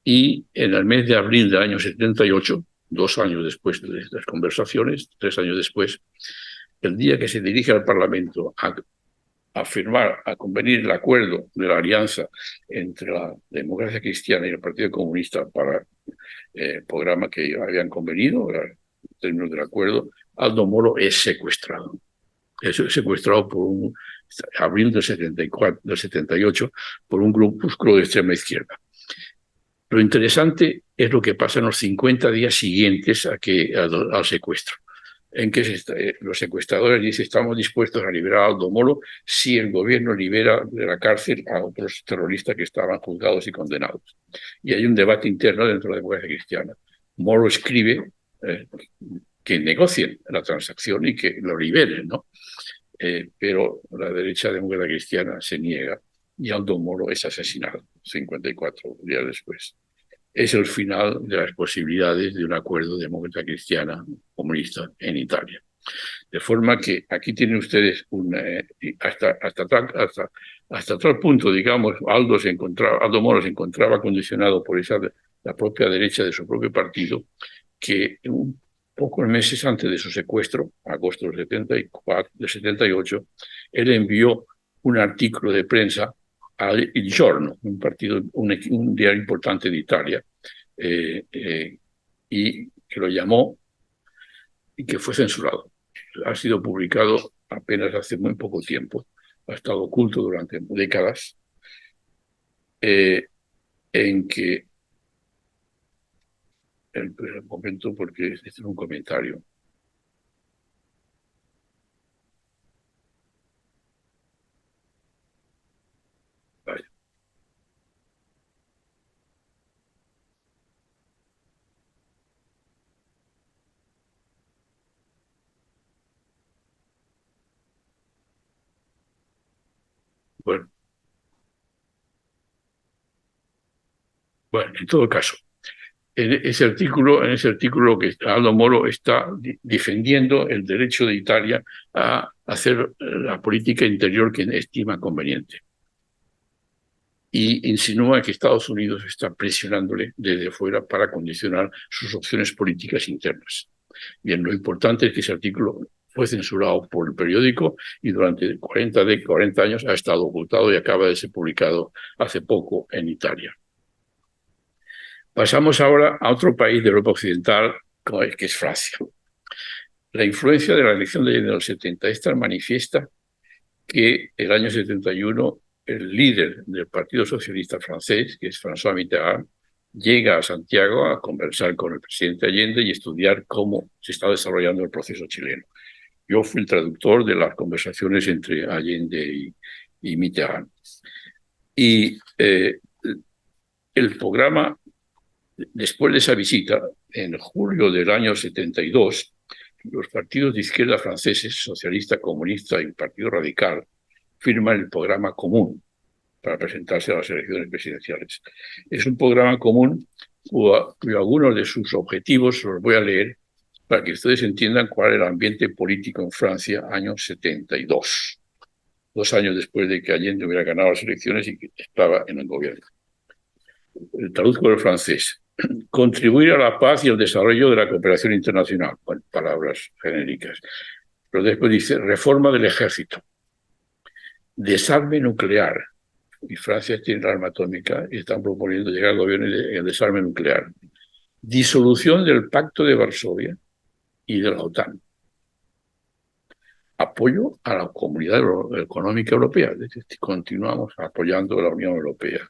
y en el mes de abril del año 78, 2 años después de las conversaciones, 3 años después, el día que se dirige al Parlamento a firmar, a convenir el acuerdo de la alianza entre la Democracia Cristiana y el Partido Comunista para el programa que habían convenido, en términos del acuerdo, Aldo Moro es secuestrado. Es secuestrado abril del 78 por un grupúsculo de extrema izquierda. Lo interesante es lo que pasa en los 50 días siguientes al secuestro, en que los secuestradores dicen: estamos dispuestos a liberar a Aldo Moro si el gobierno libera de la cárcel a otros terroristas que estaban juzgados y condenados. Y hay un debate interno dentro de la democracia cristiana. Moro escribe que negocien la transacción y que lo liberen, ¿no? Pero la derecha demócrata cristiana se niega y Aldo Moro es asesinado 54 días después. Es el final de las posibilidades de un acuerdo demócrata cristiana comunista en Italia. De forma que aquí tienen ustedes hasta tal punto, digamos, Aldo Moro se encontraba condicionado por la propia derecha de su propio partido, que pocos meses antes de su secuestro, agosto del 78, él envió un artículo de prensa al Il Giorno, un diario importante de Italia, y que lo llamó y que fue censurado. Ha sido publicado apenas hace muy poco tiempo, ha estado oculto durante décadas, en que el momento, porque este es un comentario. Vaya. Bueno, en todo caso, en ese artículo que Aldo Moro está defendiendo el derecho de Italia a hacer la política interior que estima conveniente. Y insinúa que Estados Unidos está presionándole desde fuera para condicionar sus opciones políticas internas. Bien, lo importante es que ese artículo fue censurado por el periódico y durante 40 años ha estado ocultado y acaba de ser publicado hace poco en Italia. Pasamos ahora a otro país de Europa Occidental, que es Francia. La influencia de la elección de Allende en los 70 es tan manifiesta que el año 71 el líder del Partido Socialista francés, que es François Mitterrand, llega a Santiago a conversar con el presidente Allende y estudiar cómo se está desarrollando el proceso chileno. Yo fui el traductor de las conversaciones entre Allende y Mitterrand. Y el programa, después de esa visita, en julio del año 72, los partidos de izquierda franceses, socialista, comunista y el Partido Radical, firman el programa común para presentarse a las elecciones presidenciales. Es un programa común cuyo algunos de sus objetivos los voy a leer para que ustedes entiendan cuál era el ambiente político en Francia, año 72, 2 años después de que Allende hubiera ganado las elecciones y que estaba en el gobierno. El traduzco del francés. Contribuir a la paz y el desarrollo de la cooperación internacional. Bueno, palabras genéricas. Pero después dice, reforma del ejército, desarme nuclear. Y Francia tiene el arma atómica y están proponiendo llegar al gobierno y el desarme nuclear. Disolución del Pacto de Varsovia y de la OTAN. Apoyo a la Comunidad Económica Europea. Continuamos apoyando a la Unión Europea.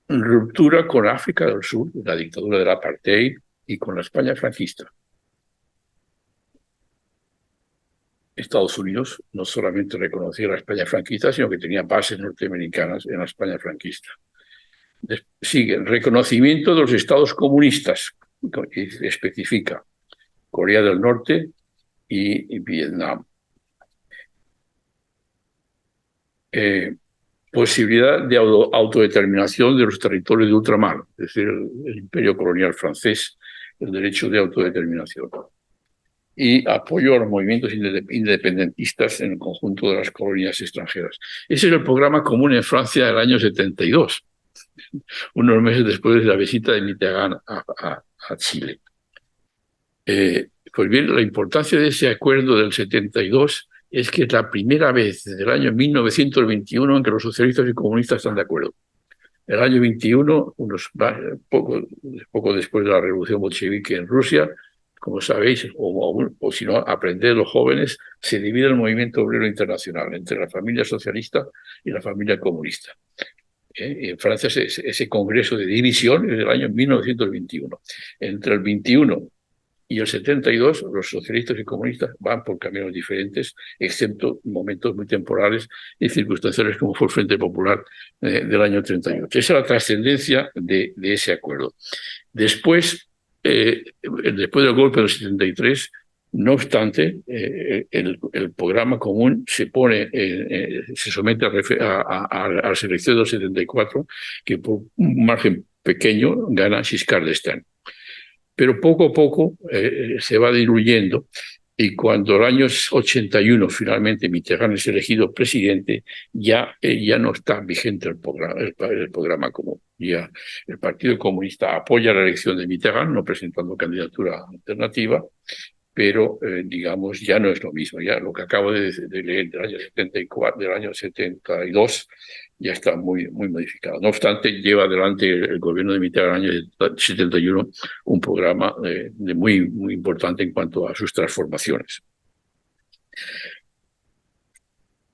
Ruptura con África del Sur, la dictadura del apartheid, y con la España franquista. Estados Unidos no solamente reconocía la España franquista, sino que tenía bases norteamericanas en la España franquista. Sigue, reconocimiento de los estados comunistas, que especifica Corea del Norte y Vietnam. Posibilidad de autodeterminación de los territorios de ultramar, es decir, el imperio colonial francés, el derecho de autodeterminación. Y apoyo a los movimientos independentistas en el conjunto de las colonias extranjeras. Ese es el programa común en Francia del año 72, unos meses después de la visita de Mitterrand a Chile. Pues bien, la importancia de ese acuerdo del 72 es que es la primera vez desde el año 1921 en que los socialistas y comunistas están de acuerdo. El año 21, poco después de la revolución bolchevique en Rusia, como sabéis, o si no, aprender los jóvenes, se divide el movimiento obrero internacional entre la familia socialista y la familia comunista. En Francia ese congreso de división es del año 1921. Entre el 21 y el 72, los socialistas y comunistas van por caminos diferentes, excepto momentos muy temporales y circunstanciales como fue el Frente Popular del año 38. Esa es la trascendencia de ese acuerdo. Después del golpe del 73, no obstante, el programa común se somete a las elecciones del 74, que por un margen pequeño gana Giscard d'Estaing. Pero poco a poco se va diluyendo, y cuando el año 81 finalmente Mitterrand es elegido presidente, ya no está vigente el programa común. Ya el Partido Comunista apoya la elección de Mitterrand, no presentando candidatura alternativa, pero digamos ya no es lo mismo. Ya lo que acabo de leer del año 74, del año 72, ya está muy modificado. No obstante, lleva adelante el gobierno de Mitterrand en el año 71 un programa muy importante en cuanto a sus transformaciones.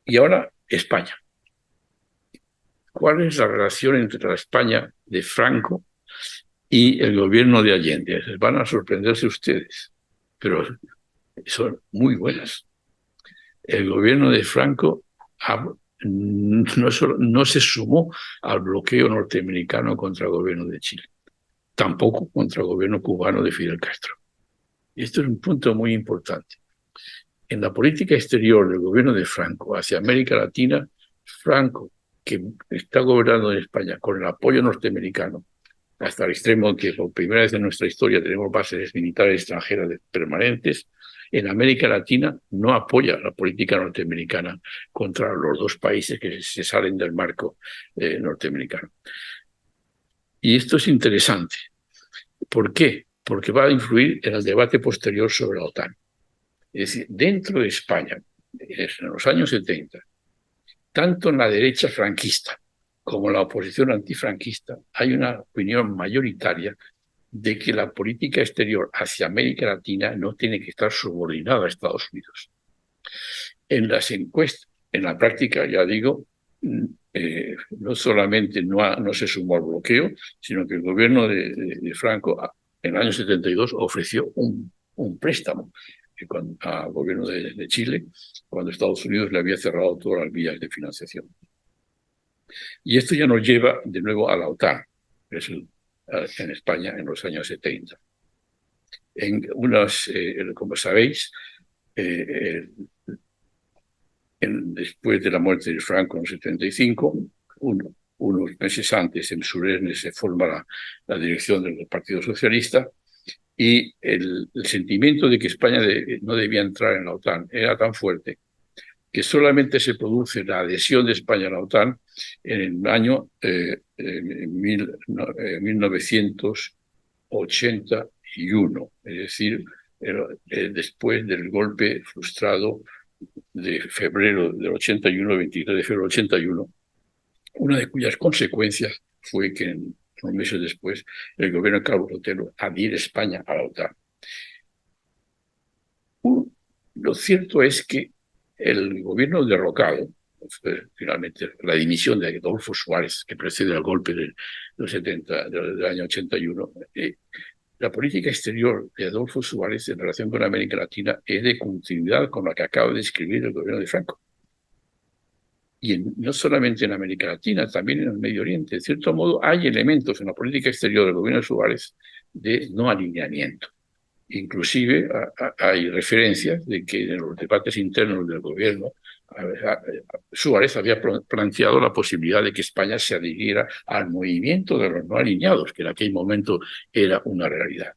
Y ahora España. ¿Cuál es la relación entre la España de Franco y el gobierno de Allende? Van a sorprenderse ustedes, pero son muy buenas. El gobierno de Franco no se sumó al bloqueo norteamericano contra el gobierno de Chile, tampoco contra el gobierno cubano de Fidel Castro. Y esto es un punto muy importante. En la política exterior del gobierno de Franco hacia América Latina, Franco, que está gobernando en España con el apoyo norteamericano, hasta el extremo que por primera vez en nuestra historia tenemos bases militares extranjeras permanentes, en América Latina no apoya la política norteamericana contra los dos países que se salen del marco norteamericano. Y esto es interesante. ¿Por qué? Porque va a influir en el debate posterior sobre la OTAN. Es decir, dentro de España, en los años 70, tanto en la derecha franquista como en la oposición antifranquista, hay una opinión mayoritaria de que la política exterior hacia América Latina no tiene que estar subordinada a Estados Unidos. En las encuestas, en la práctica, ya digo, no solamente no se sumó al bloqueo, sino que el gobierno de Franco en el año 72 ofreció un préstamo al gobierno de Chile, cuando Estados Unidos le había cerrado todas las vías de financiación. Y esto ya nos lleva de nuevo a la OTAN, que es en España en los años 70. Como sabéis, eh, después de la muerte de Franco en el 75, unos meses antes en Suresnes se forma la dirección del Partido Socialista, y el sentimiento de que España no debía entrar en la OTAN era tan fuerte que solamente se produce la adhesión de España a la OTAN en el año 1981, es decir, después del golpe frustrado de febrero del 81, 23 de febrero del 81, una de cuyas consecuencias fue que unos meses después el gobierno de Carlos Sotelo adhiere España a la OTAN. Lo cierto es que el gobierno derrocado, finalmente la dimisión de Adolfo Suárez, que precede al golpe del año 81, la política exterior de Adolfo Suárez en relación con América Latina es de continuidad con la que acaba de escribir el gobierno de Franco. Y no solamente en América Latina, también en el Medio Oriente. De cierto modo, hay elementos en la política exterior del gobierno de Suárez de no alineamiento. Inclusive hay referencias de que en los debates internos del gobierno Suárez había planteado la posibilidad de que España se adhiriera al movimiento de los no alineados, que en aquel momento era una realidad.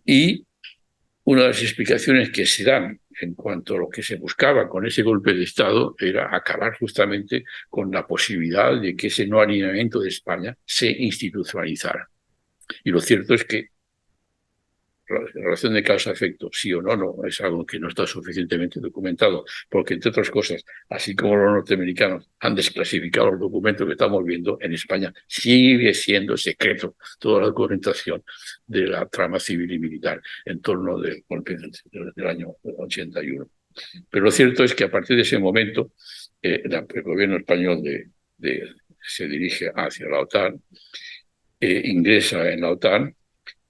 Y una de las explicaciones que se dan en cuanto a lo que se buscaba con ese golpe de Estado era acabar justamente con la posibilidad de que ese no alineamiento de España se institucionalizara. Y lo cierto es que la relación de causa-efecto, sí o no, no es algo que no está suficientemente documentado, porque, entre otras cosas, así como los norteamericanos han desclasificado los documentos que estamos viendo, en España sigue siendo secreto toda la documentación de la trama civil y militar en torno del golpe del año 81. Pero lo cierto es que a partir de ese momento, el gobierno español se dirige hacia la OTAN, ingresa en la OTAN,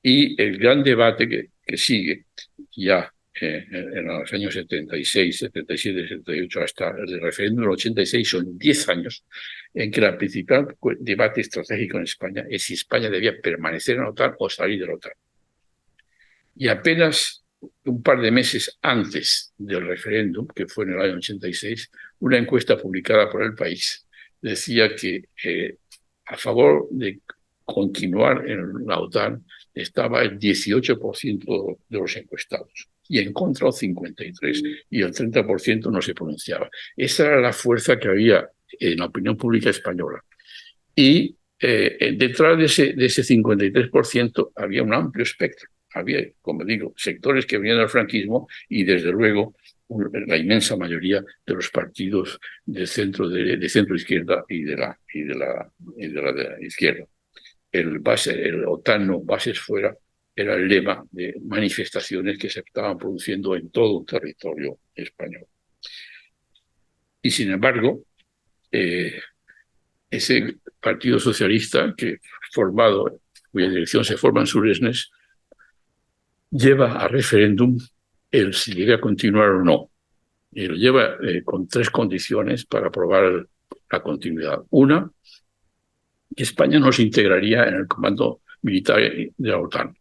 y el gran debate que sigue ya en los años 76, 77, 78, hasta el referéndum del 86, son 10 años en que el principal debate estratégico en España es si España debía permanecer en la OTAN o salir de la OTAN. Y apenas un par de meses antes del referéndum, que fue en el año 86, una encuesta publicada por El País decía que a favor de continuar en la OTAN estaba el 18% de los encuestados y en contra el 53%, y el 30% no se pronunciaba. Esa era la fuerza que había en la opinión pública española. Y detrás de ese 53% había un amplio espectro. Había, como digo, sectores que venían del franquismo y, desde luego, la inmensa mayoría de los partidos de centro izquierda y de la izquierda. El OTAN bases fuera era el lema de manifestaciones que se estaban produciendo en todo el territorio español. Y sin embargo, ese Partido Socialista, cuya dirección se forma en Suresnes, lleva a referéndum el si debe continuar o no. Y lo lleva con 3 condiciones para aprobar la continuidad. Una, que España no se integraría en el comando militar de la OTAN,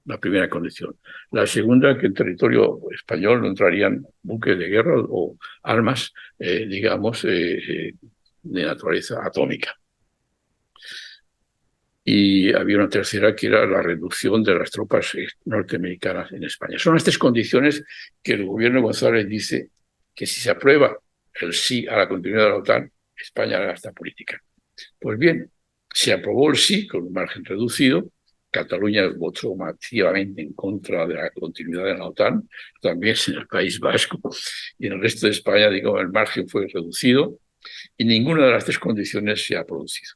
la primera condición. La segunda, que en territorio español no entrarían buques de guerra o armas, de naturaleza atómica. Y había una tercera, que era la reducción de las tropas norteamericanas en España. Son las 3 condiciones que el gobierno de González dice que si se aprueba el sí a la continuidad de la OTAN, España hará esta política. Pues bien, se aprobó el sí con un margen reducido. Cataluña votó masivamente en contra de la continuidad de la OTAN, también en el País Vasco, y en el resto de España, el margen fue reducido, y ninguna de las 3 condiciones se ha producido.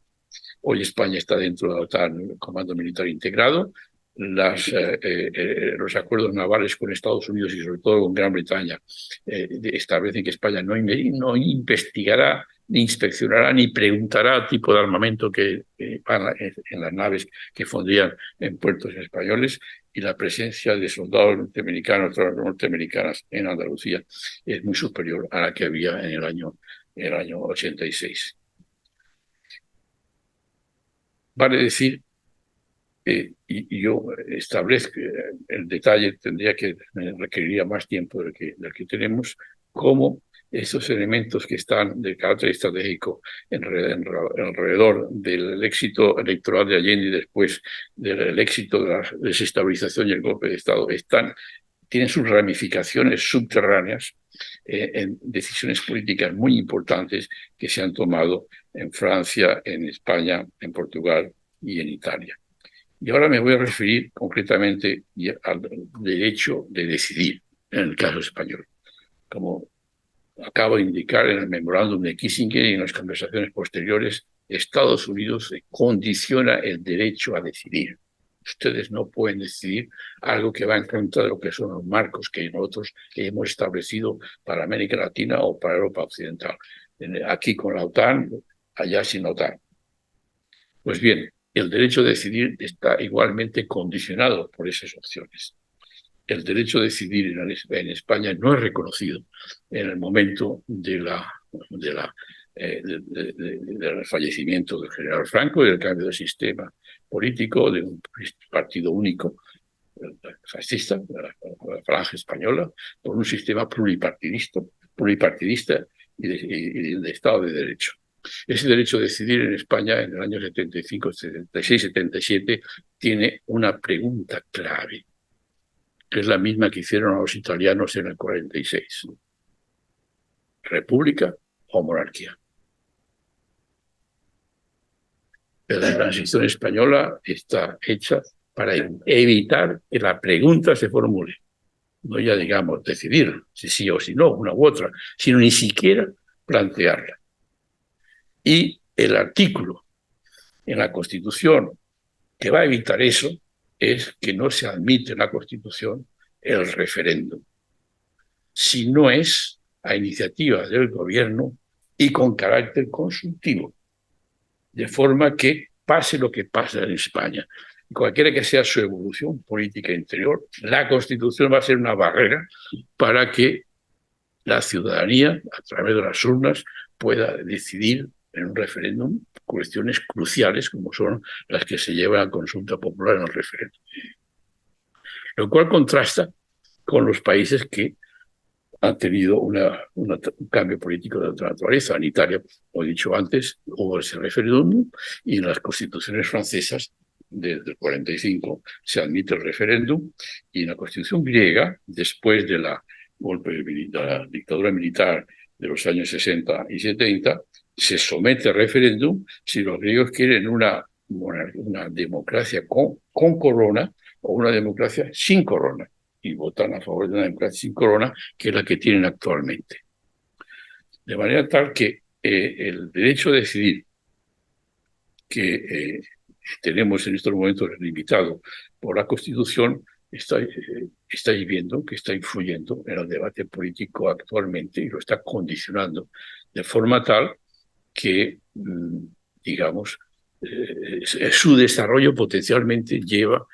Hoy España está dentro de la OTAN, el Comando Militar Integrado. Los acuerdos navales con Estados Unidos y sobre todo con Gran Bretaña establecen que España no investigará, ni inspeccionará, ni preguntará el tipo de armamento que van en las naves que fondean en puertos españoles, y la presencia de soldados norteamericanos, tropas norteamericanas en Andalucía es muy superior a la que había en el año 86. vale decir, y yo establezco el detalle, requeriría más tiempo del que tenemos, cómo esos elementos que están de carácter estratégico alrededor del éxito electoral de Allende y después del éxito de la desestabilización y el golpe de Estado tienen sus ramificaciones subterráneas en decisiones políticas muy importantes que se han tomado en Francia, en España, en Portugal y en Italia. Y ahora me voy a referir concretamente al derecho de decidir en el caso español. Como acabo de indicar en el memorándum de Kissinger y en las conversaciones posteriores, Estados Unidos condiciona el derecho a decidir. Ustedes no pueden decidir algo que va en contra de lo que son los marcos que nosotros hemos establecido para América Latina o para Europa Occidental. Aquí con la OTAN, allá sin OTAN. Pues bien, el derecho a decidir está igualmente condicionado por esas opciones. El derecho a decidir en España no es reconocido en el momento del fallecimiento del general Franco y del cambio de sistema político de un partido único fascista, la Falange Española, por un sistema pluripartidista y de Estado de Derecho. Ese derecho a decidir en España en el año 75, 76, 77 tiene una pregunta clave, que es la misma que hicieron a los italianos en el 46. ¿República o monarquía? La transición española está hecha para evitar que la pregunta se formule. No ya digamos decidir si sí o si no, una u otra, sino ni siquiera plantearla. Y el artículo en la Constitución que va a evitar eso es que no se admite en la Constitución el referéndum, si no es a iniciativa del gobierno y con carácter consultivo, de forma que pase lo que pasa en España. Cualquiera que sea su evolución política interior, la Constitución va a ser una barrera para que la ciudadanía, a través de las urnas, pueda decidir en un referéndum cuestiones cruciales como son las que se llevan a consulta popular en el referéndum. Lo cual contrasta con los países que han tenido un cambio político de otra naturaleza. En Italia, como he dicho antes, hubo ese referéndum y en las constituciones francesas desde el 45 se admite el referéndum y en la constitución griega, después de la dictadura militar de los años 60 y 70, se somete al referéndum si los griegos quieren una democracia con corona o una democracia sin corona, y votan a favor de una democracia sin corona, que es la que tienen actualmente. De manera tal que el derecho a decidir que tenemos en estos momentos limitado por la Constitución, estáis viendo que está influyendo en el debate político actualmente y lo está condicionando de forma tal que, digamos, su desarrollo potencialmente lleva,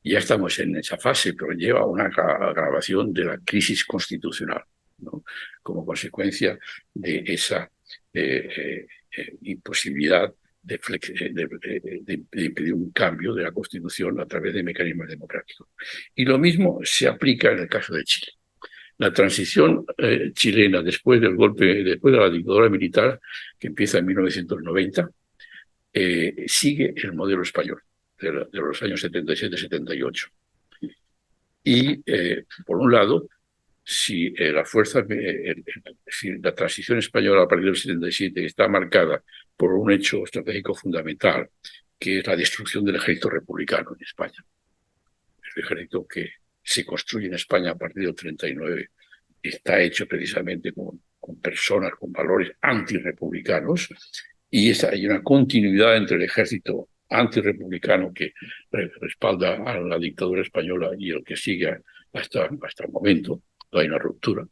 ya estamos en esa fase, pero lleva a una agravación de la crisis constitucional, ¿no? Como consecuencia de esa imposibilidad de pedir un cambio de la Constitución a través de mecanismos democráticos. Y lo mismo se aplica en el caso de Chile. La transición chilena después del golpe, después de la dictadura militar, que empieza en 1990, sigue el modelo español de los años 77-78. Y, por un lado, si la transición española a partir del 77 está marcada por un hecho estratégico fundamental, que es la destrucción del ejército republicano en España. El ejército que se construye en España a partir del 39 está hecho precisamente con personas con valores antirrepublicanos, y hay una continuidad entre el ejército antirrepublicano que respalda a la dictadura española y el que sigue hasta el momento. No hay una ruptura,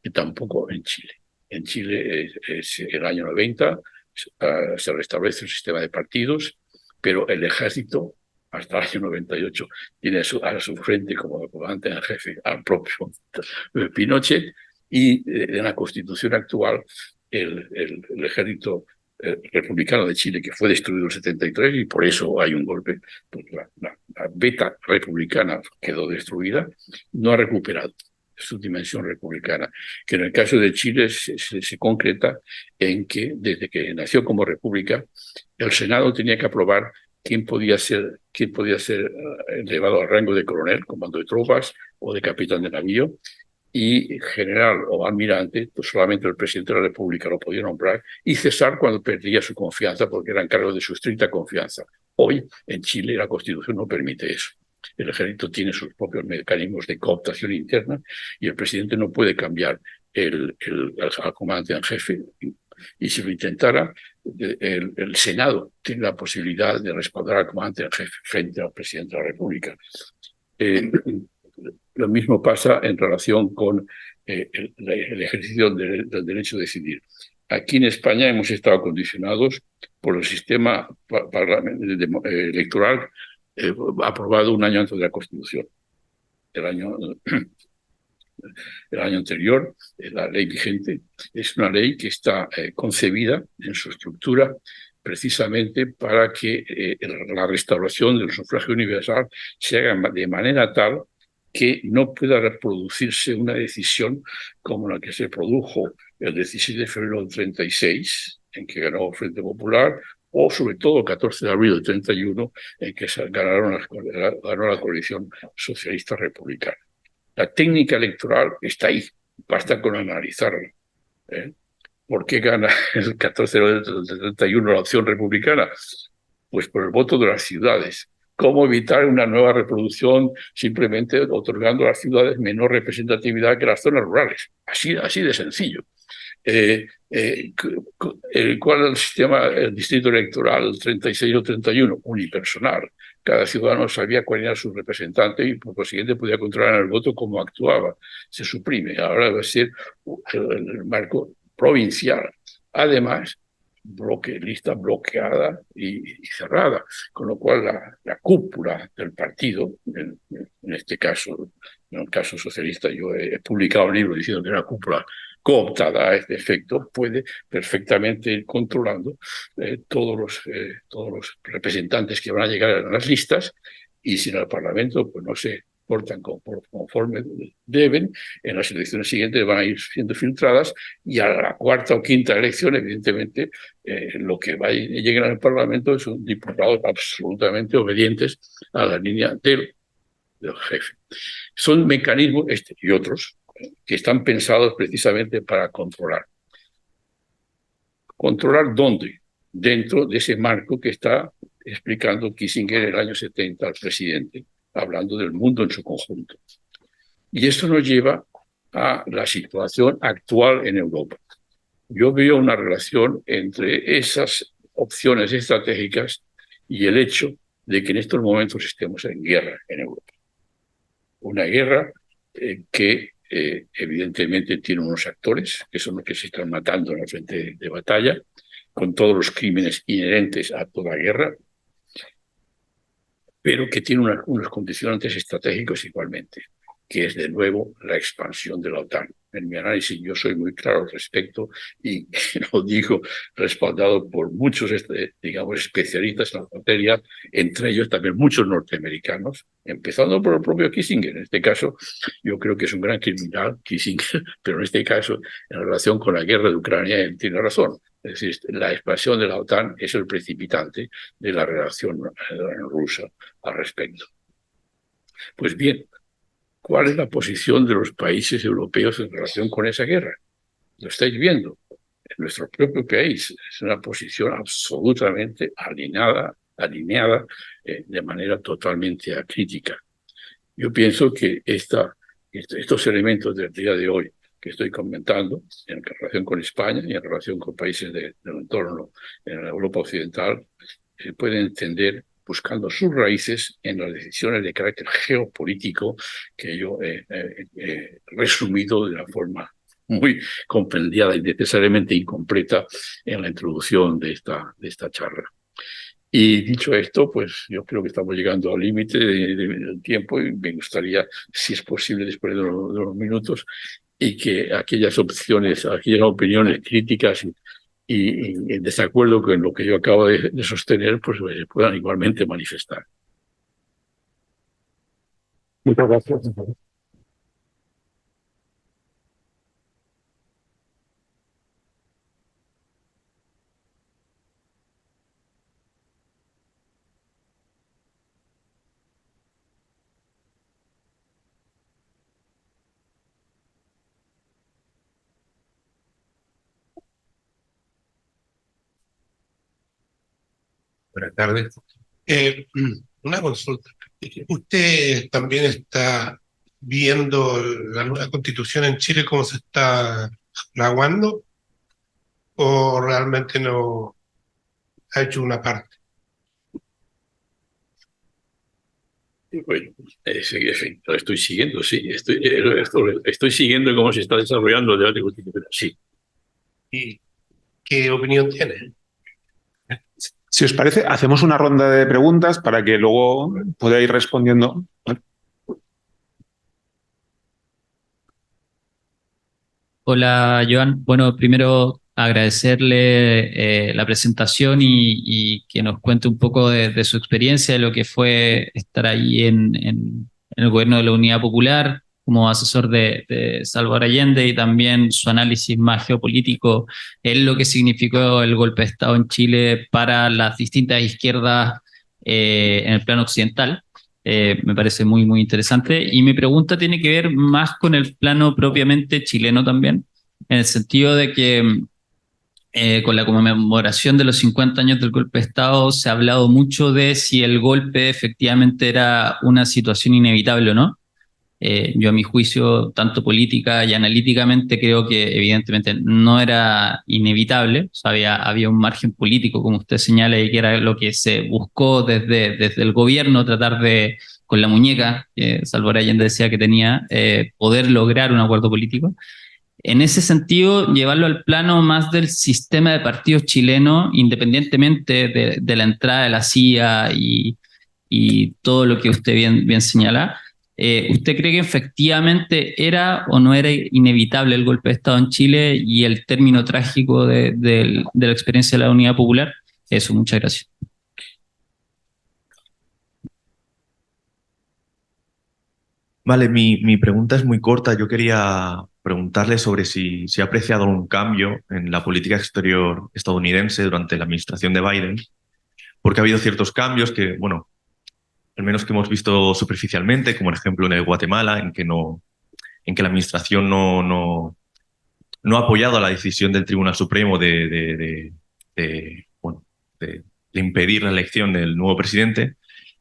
y tampoco en Chile. En Chile, en el año 90, se restablece el sistema de partidos, pero el ejército, hasta el año 98, tiene a su frente como comandante en jefe al propio Pinochet, y en la Constitución actual el ejército republicano de Chile, que fue destruido en el 73 y por eso hay un golpe, pues la beta republicana quedó destruida, no ha recuperado su dimensión republicana, que en el caso de Chile se concreta en que desde que nació como república, el Senado tenía que aprobar quién podía ser elevado al rango de coronel, comando de tropas o de capitán de navío, y general o almirante, pues solamente el presidente de la República lo podía nombrar, y cesar cuando perdía su confianza, porque eran cargos de su estricta confianza. Hoy, en Chile, la Constitución no permite eso. El ejército tiene sus propios mecanismos de cooptación interna y el presidente no puede cambiar al comandante en jefe. Y si lo intentara, el Senado tiene la posibilidad de respaldar al comandante en jefe frente al presidente de la República. Lo mismo pasa en relación con el ejercicio del derecho a decidir. Aquí en España hemos estado condicionados por el sistema electoral aprobado un año antes de la Constitución. El año anterior, la ley vigente, es una ley que está concebida en su estructura precisamente para que la restauración del sufragio universal se haga de manera tal que no pueda reproducirse una decisión como la que se produjo el 16 de febrero del 36, en que ganó el Frente Popular, o sobre todo el 14 de abril del 31, en que ganó la coalición socialista republicana. La técnica electoral está ahí, basta con analizarla. ¿Por qué gana el 14 de abril del 31 la opción republicana? Pues por el voto de las ciudades. ¿Cómo evitar una nueva reproducción simplemente otorgando a las ciudades menor representatividad que las zonas rurales? Así de sencillo. ¿Cuál es el sistema, el distrito electoral 36 o 31? Unipersonal. Cada ciudadano sabía cuál era su representante y por consiguiente podía controlar el voto cómo actuaba. Se suprime. Ahora va a ser el marco provincial. Además, lista bloqueada y cerrada, con lo cual la cúpula del partido, en este caso, en el caso socialista, yo he publicado un libro diciendo que era una cúpula cooptada a este efecto, puede perfectamente ir controlando todos los representantes que van a llegar a las listas, y si en el Parlamento pues no se portan conforme deben, en las elecciones siguientes van a ir siendo filtradas, y a la cuarta o quinta elección, evidentemente, lo que lleguen al Parlamento son diputados absolutamente obedientes a la línea del jefe. Son mecanismos, este y otros, que están pensados precisamente para controlar. ¿Controlar dónde? Dentro de ese marco que está explicando Kissinger en el año 70 al presidente, hablando del mundo en su conjunto. Y esto nos lleva a la situación actual en Europa. Yo veo una relación entre esas opciones estratégicas y el hecho de que en estos momentos estemos en guerra en Europa. Una guerra que evidentemente tiene unos actores que son los que se están matando en el frente de batalla, con todos los crímenes inherentes a toda guerra, pero que tiene unos condicionantes estratégicos igualmente, que es de nuevo la expansión de la OTAN. En mi análisis yo soy muy claro al respecto y lo digo respaldado por muchos, digamos, especialistas en la materia, entre ellos también muchos norteamericanos, empezando por el propio Kissinger. En este caso, yo creo que es un gran criminal, Kissinger, pero en este caso, en relación con la guerra de Ucrania, él tiene razón. Es decir, la expansión de la OTAN es el precipitante de la relación rusa al respecto. Pues bien, ¿cuál es la posición de los países europeos en relación con esa guerra? Lo estáis viendo. En nuestro propio país es una posición absolutamente alineada de manera totalmente acrítica. Yo pienso que estos elementos del día de hoy que estoy comentando, en relación con España y en relación con países del entorno en la Europa occidental, se pueden entender buscando sus raíces en las decisiones de carácter geopolítico que yo he resumido de una forma muy compendiada y necesariamente incompleta en la introducción de esta charla. Y dicho esto, pues yo creo que estamos llegando al límite del tiempo y me gustaría, si es posible, después de unos minutos, y que aquellas opiniones críticas y en desacuerdo con lo que yo acabo de sostener, pues se puedan igualmente manifestar. Muchas gracias. Buenas tardes. Una consulta. ¿Usted también está viendo la nueva constitución en Chile cómo se está fraguando o realmente no ha hecho una parte? Bueno, sí, lo estoy siguiendo, sí. Estoy siguiendo cómo se está desarrollando el debate constitucional, sí. ¿Y qué opinión tiene? Si os parece, hacemos una ronda de preguntas para que luego podáis ir respondiendo. Hola, Joan. Bueno, primero agradecerle la presentación y que nos cuente un poco de su experiencia, de lo que fue estar ahí en el gobierno de la Unidad Popular como asesor de Salvador Allende y también su análisis más geopolítico en lo que significó el golpe de Estado en Chile para las distintas izquierdas en el plano occidental. Me parece muy, muy interesante. Y mi pregunta tiene que ver más con el plano propiamente chileno también, en el sentido de que con la conmemoración de los 50 años del golpe de Estado se ha hablado mucho de si el golpe efectivamente era una situación inevitable o no. Yo a mi juicio, tanto política y analíticamente, creo que evidentemente no era inevitable. O sea, había un margen político, como usted señala, y que era lo que se buscó desde el gobierno, tratar de, con la muñeca, que Salvador Allende decía que tenía, poder lograr un acuerdo político. En ese sentido, llevarlo al plano más del sistema de partidos chileno, independientemente de la entrada de la CIA y todo lo que usted bien señala. ¿Usted cree que efectivamente era o no era inevitable el golpe de Estado en Chile y el término trágico de la experiencia de la Unidad Popular? Eso, muchas gracias. Vale, mi pregunta es muy corta. Yo quería preguntarle sobre si ha apreciado algún cambio en la política exterior estadounidense durante la administración de Biden, porque ha habido ciertos cambios que, bueno, al menos que hemos visto superficialmente, como el ejemplo en el Guatemala, en que la administración no ha apoyado la decisión del Tribunal Supremo bueno, de impedir la elección del nuevo presidente.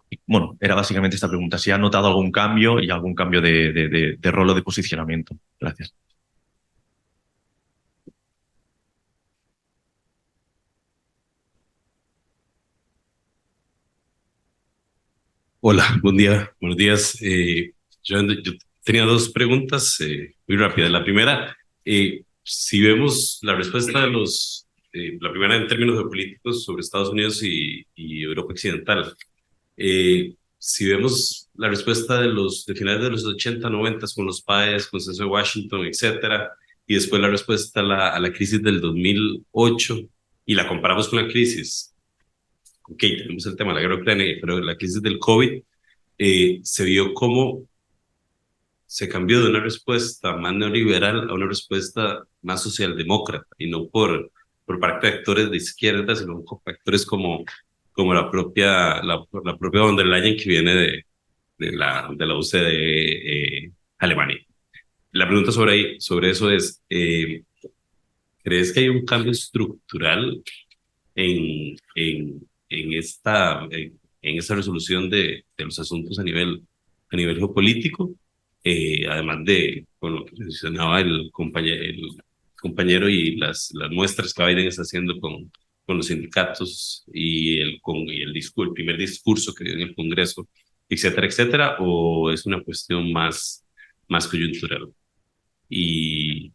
Y, bueno, era básicamente esta pregunta, si ha notado algún cambio y algún cambio de rol o de posicionamiento. Gracias. Hola, buen día, buenos días. Yo tenía dos preguntas muy rápidas. La primera, si vemos la respuesta la primera en términos geopolíticos sobre Estados Unidos y Europa Occidental, si vemos la respuesta de finales de los 80, 90 con los PAES, Consenso de Washington, etcétera, y después la respuesta a la crisis del 2008 y la comparamos con la crisis. Ok, tenemos el tema de la guerra ucraniana, pero la crisis del COVID se vio cómo se cambió de una respuesta más neoliberal a una respuesta más socialdemócrata, y no por parte de actores de izquierda, sino por actores como la propia von der Leyen, que viene de la OCDE Alemania. La pregunta sobre eso es, ¿crees que hay un cambio estructural en esta resolución de los asuntos a nivel geopolítico? Además de con lo que mencionaba el compañero y las muestras que Biden está haciendo con los sindicatos y el primer discurso que dio en el Congreso, etcétera, etcétera, o es una cuestión más coyuntural. Y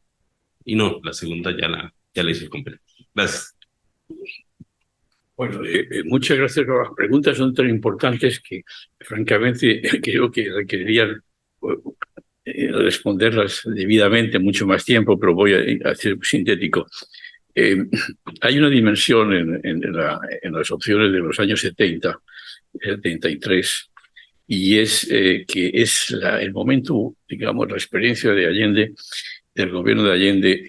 no, la segunda ya la hice completa. Gracias. Bueno, muchas gracias por las preguntas, son tan importantes que francamente creo que requerirían responderlas debidamente mucho más tiempo, pero voy a ser sintético. Hay una dimensión en las opciones de los años 70, 73, y es que es el momento, digamos, la experiencia de Allende, del gobierno de Allende,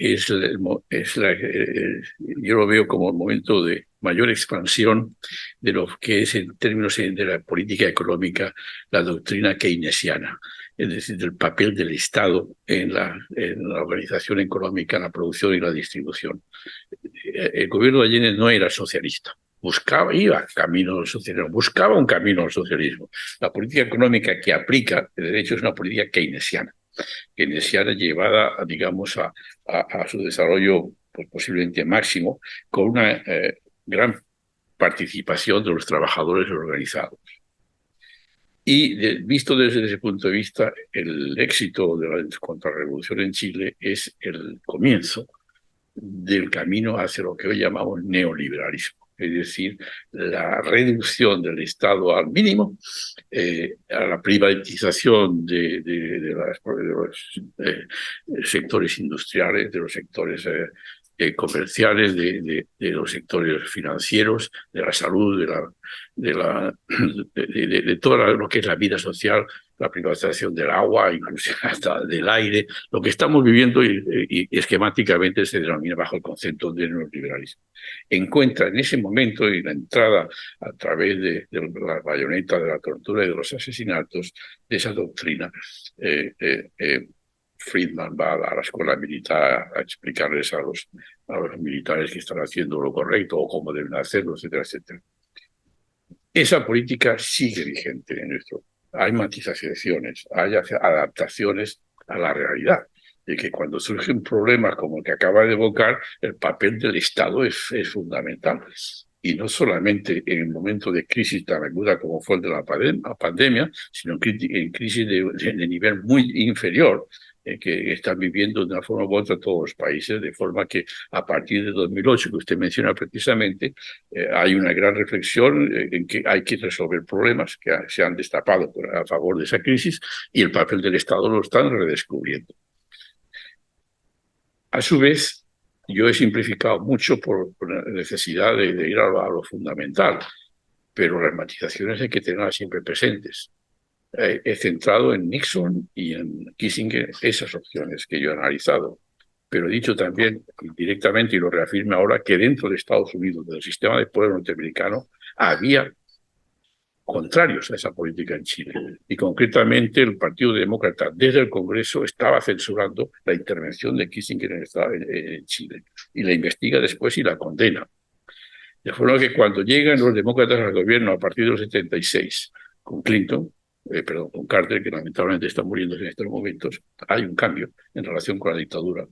yo lo veo como el momento de mayor expansión de lo que es en términos de la política económica, la doctrina keynesiana, es decir, del papel del Estado en la organización económica, la producción y la distribución. El gobierno de Allende no era socialista. Iba camino al socialismo, buscaba un camino al socialismo. La política económica que aplica, de hecho, es una política keynesiana llevada, digamos, a su desarrollo pues, posiblemente máximo, con una gran participación de los trabajadores organizados. Y visto desde ese punto de vista, el éxito de la contrarrevolución en Chile es el comienzo del camino hacia lo que hoy llamamos neoliberalismo, es decir, la reducción del Estado al mínimo, a la privatización de los sectores industriales, de los sectores comerciales, de los sectores financieros, de la salud, de todo lo que es la vida social, la privatización del agua, incluso hasta del aire. Lo que estamos viviendo y esquemáticamente se denomina bajo el concepto de neoliberalismo. Encuentra en ese momento y la entrada a través de la bayoneta, de la tortura y de los asesinatos de esa doctrina. Friedman va a la escuela militar a explicarles a los militares que están haciendo lo correcto o cómo deben hacerlo, etcétera, etcétera. Esa política sigue vigente en nuestro. Hay matizaciones, hay adaptaciones a la realidad, de que cuando surgen problemas como el que acaba de evocar, el papel del Estado es fundamental. Y no solamente en el momento de crisis tan aguda como fue el de la pandemia, sino en crisis de nivel muy inferior, que están viviendo de una forma u otra todos los países, de forma que a partir de 2008, que usted menciona precisamente, hay una gran reflexión en que hay que resolver problemas que se han destapado a favor de esa crisis y el papel del Estado lo están redescubriendo. A su vez, yo he simplificado mucho por la necesidad de ir a lo fundamental, pero las matizaciones hay que tenerlas siempre presentes. He centrado en Nixon y en Kissinger esas opciones que yo he analizado, pero he dicho también directamente, y lo reafirmo ahora, que dentro de Estados Unidos, del sistema de poder norteamericano, había contrarios a esa política en Chile. Y concretamente el Partido Demócrata desde el Congreso estaba censurando la intervención de Kissinger en Chile. Y la investiga después y la condena. De forma que cuando llegan los demócratas al gobierno a partir del 76, con Clinton, con Carter, que lamentablemente está muriendo en estos momentos, hay un cambio en relación con la dictadura.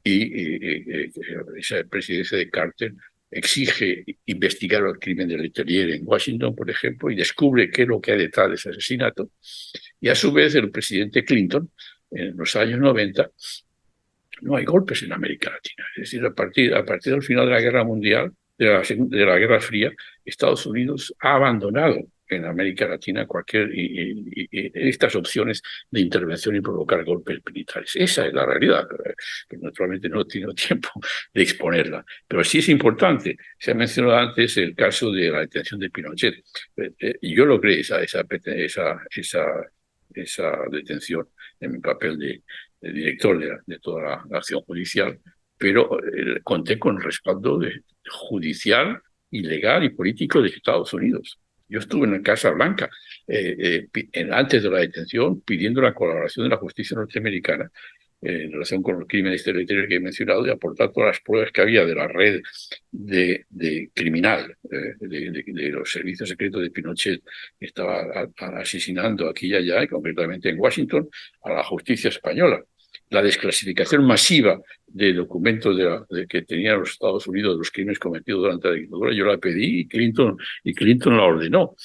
Y esa presidencia de Carter exige investigar el crimen de Letelier en Washington, por ejemplo, y descubre qué es lo que hay detrás de ese asesinato. Y a su vez el presidente Clinton, en los años 90, no hay golpes en América Latina. Es decir, a partir del final de la Guerra Mundial, de la Guerra Fría, Estados Unidos ha abandonado en América Latina estas opciones de intervención y provocar golpes militares. Esa es la realidad, pero naturalmente no he tenido tiempo de exponerla. Pero sí es importante. Se ha mencionado antes el caso de la detención de Pinochet. Yo logré esa detención en mi papel de director de toda la acción judicial, pero conté con el respaldo judicial, legal y político de Estados Unidos. Yo estuve en la Casa Blanca antes de la detención pidiendo la colaboración de la justicia norteamericana en relación con los crímenes territoriales que he mencionado y aportar todas las pruebas que había de la red de criminal de los servicios secretos de Pinochet que estaba asesinando aquí y allá, y concretamente en Washington, a la justicia española. La desclasificación masiva de documentos que tenían los Estados Unidos de los crímenes cometidos durante la dictadura, yo la pedí y Clinton la ordenó.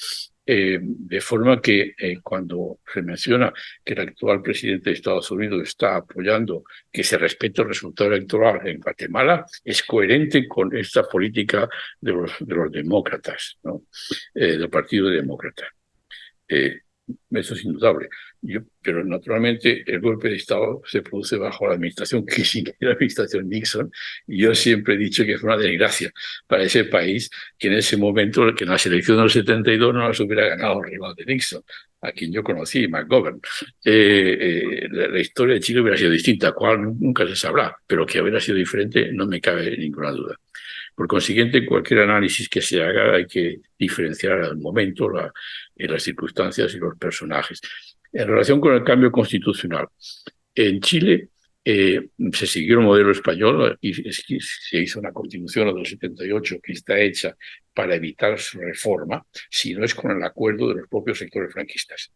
De forma que cuando se menciona que el actual presidente de Estados Unidos está apoyando que se respete el resultado electoral en Guatemala, es coherente con esta política de los demócratas, ¿no? Del Partido Demócrata. Eso es indudable. Pero naturalmente el golpe de Estado se produce bajo la administración Kissinger, la administración Nixon, y yo siempre he dicho que fue una desgracia para ese país que en ese momento, que en la selección del 72 no las hubiera ganado el rival de Nixon, a quien yo conocí, McGovern. La historia de Chile hubiera sido distinta, cuál nunca se sabrá, pero que hubiera sido diferente no me cabe ninguna duda. Por consiguiente, cualquier análisis que se haga hay que diferenciar el momento, las circunstancias y los personajes. En relación con el cambio constitucional, en Chile se siguió el modelo español y se hizo una constitución en el 78 que está hecha para evitar su reforma, si no es con el acuerdo de los propios sectores franquistas.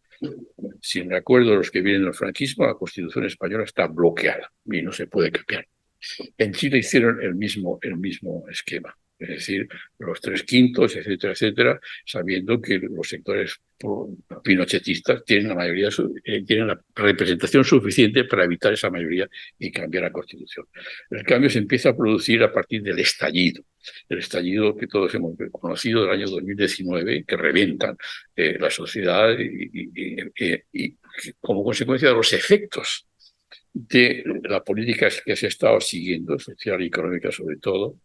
Sin el acuerdo de los que vienen del franquismo, la constitución española está bloqueada y no se puede cambiar. En Chile hicieron el mismo esquema, es decir, los 3/5, etcétera, etcétera, sabiendo que los sectores pinochetistas tienen tienen la representación suficiente para evitar esa mayoría y cambiar la Constitución. El cambio se empieza a producir a partir del estallido. El estallido que todos hemos conocido del año 2019, que revientan la sociedad y como consecuencia de los efectos de la política que se ha estado siguiendo, social y económica sobre todo,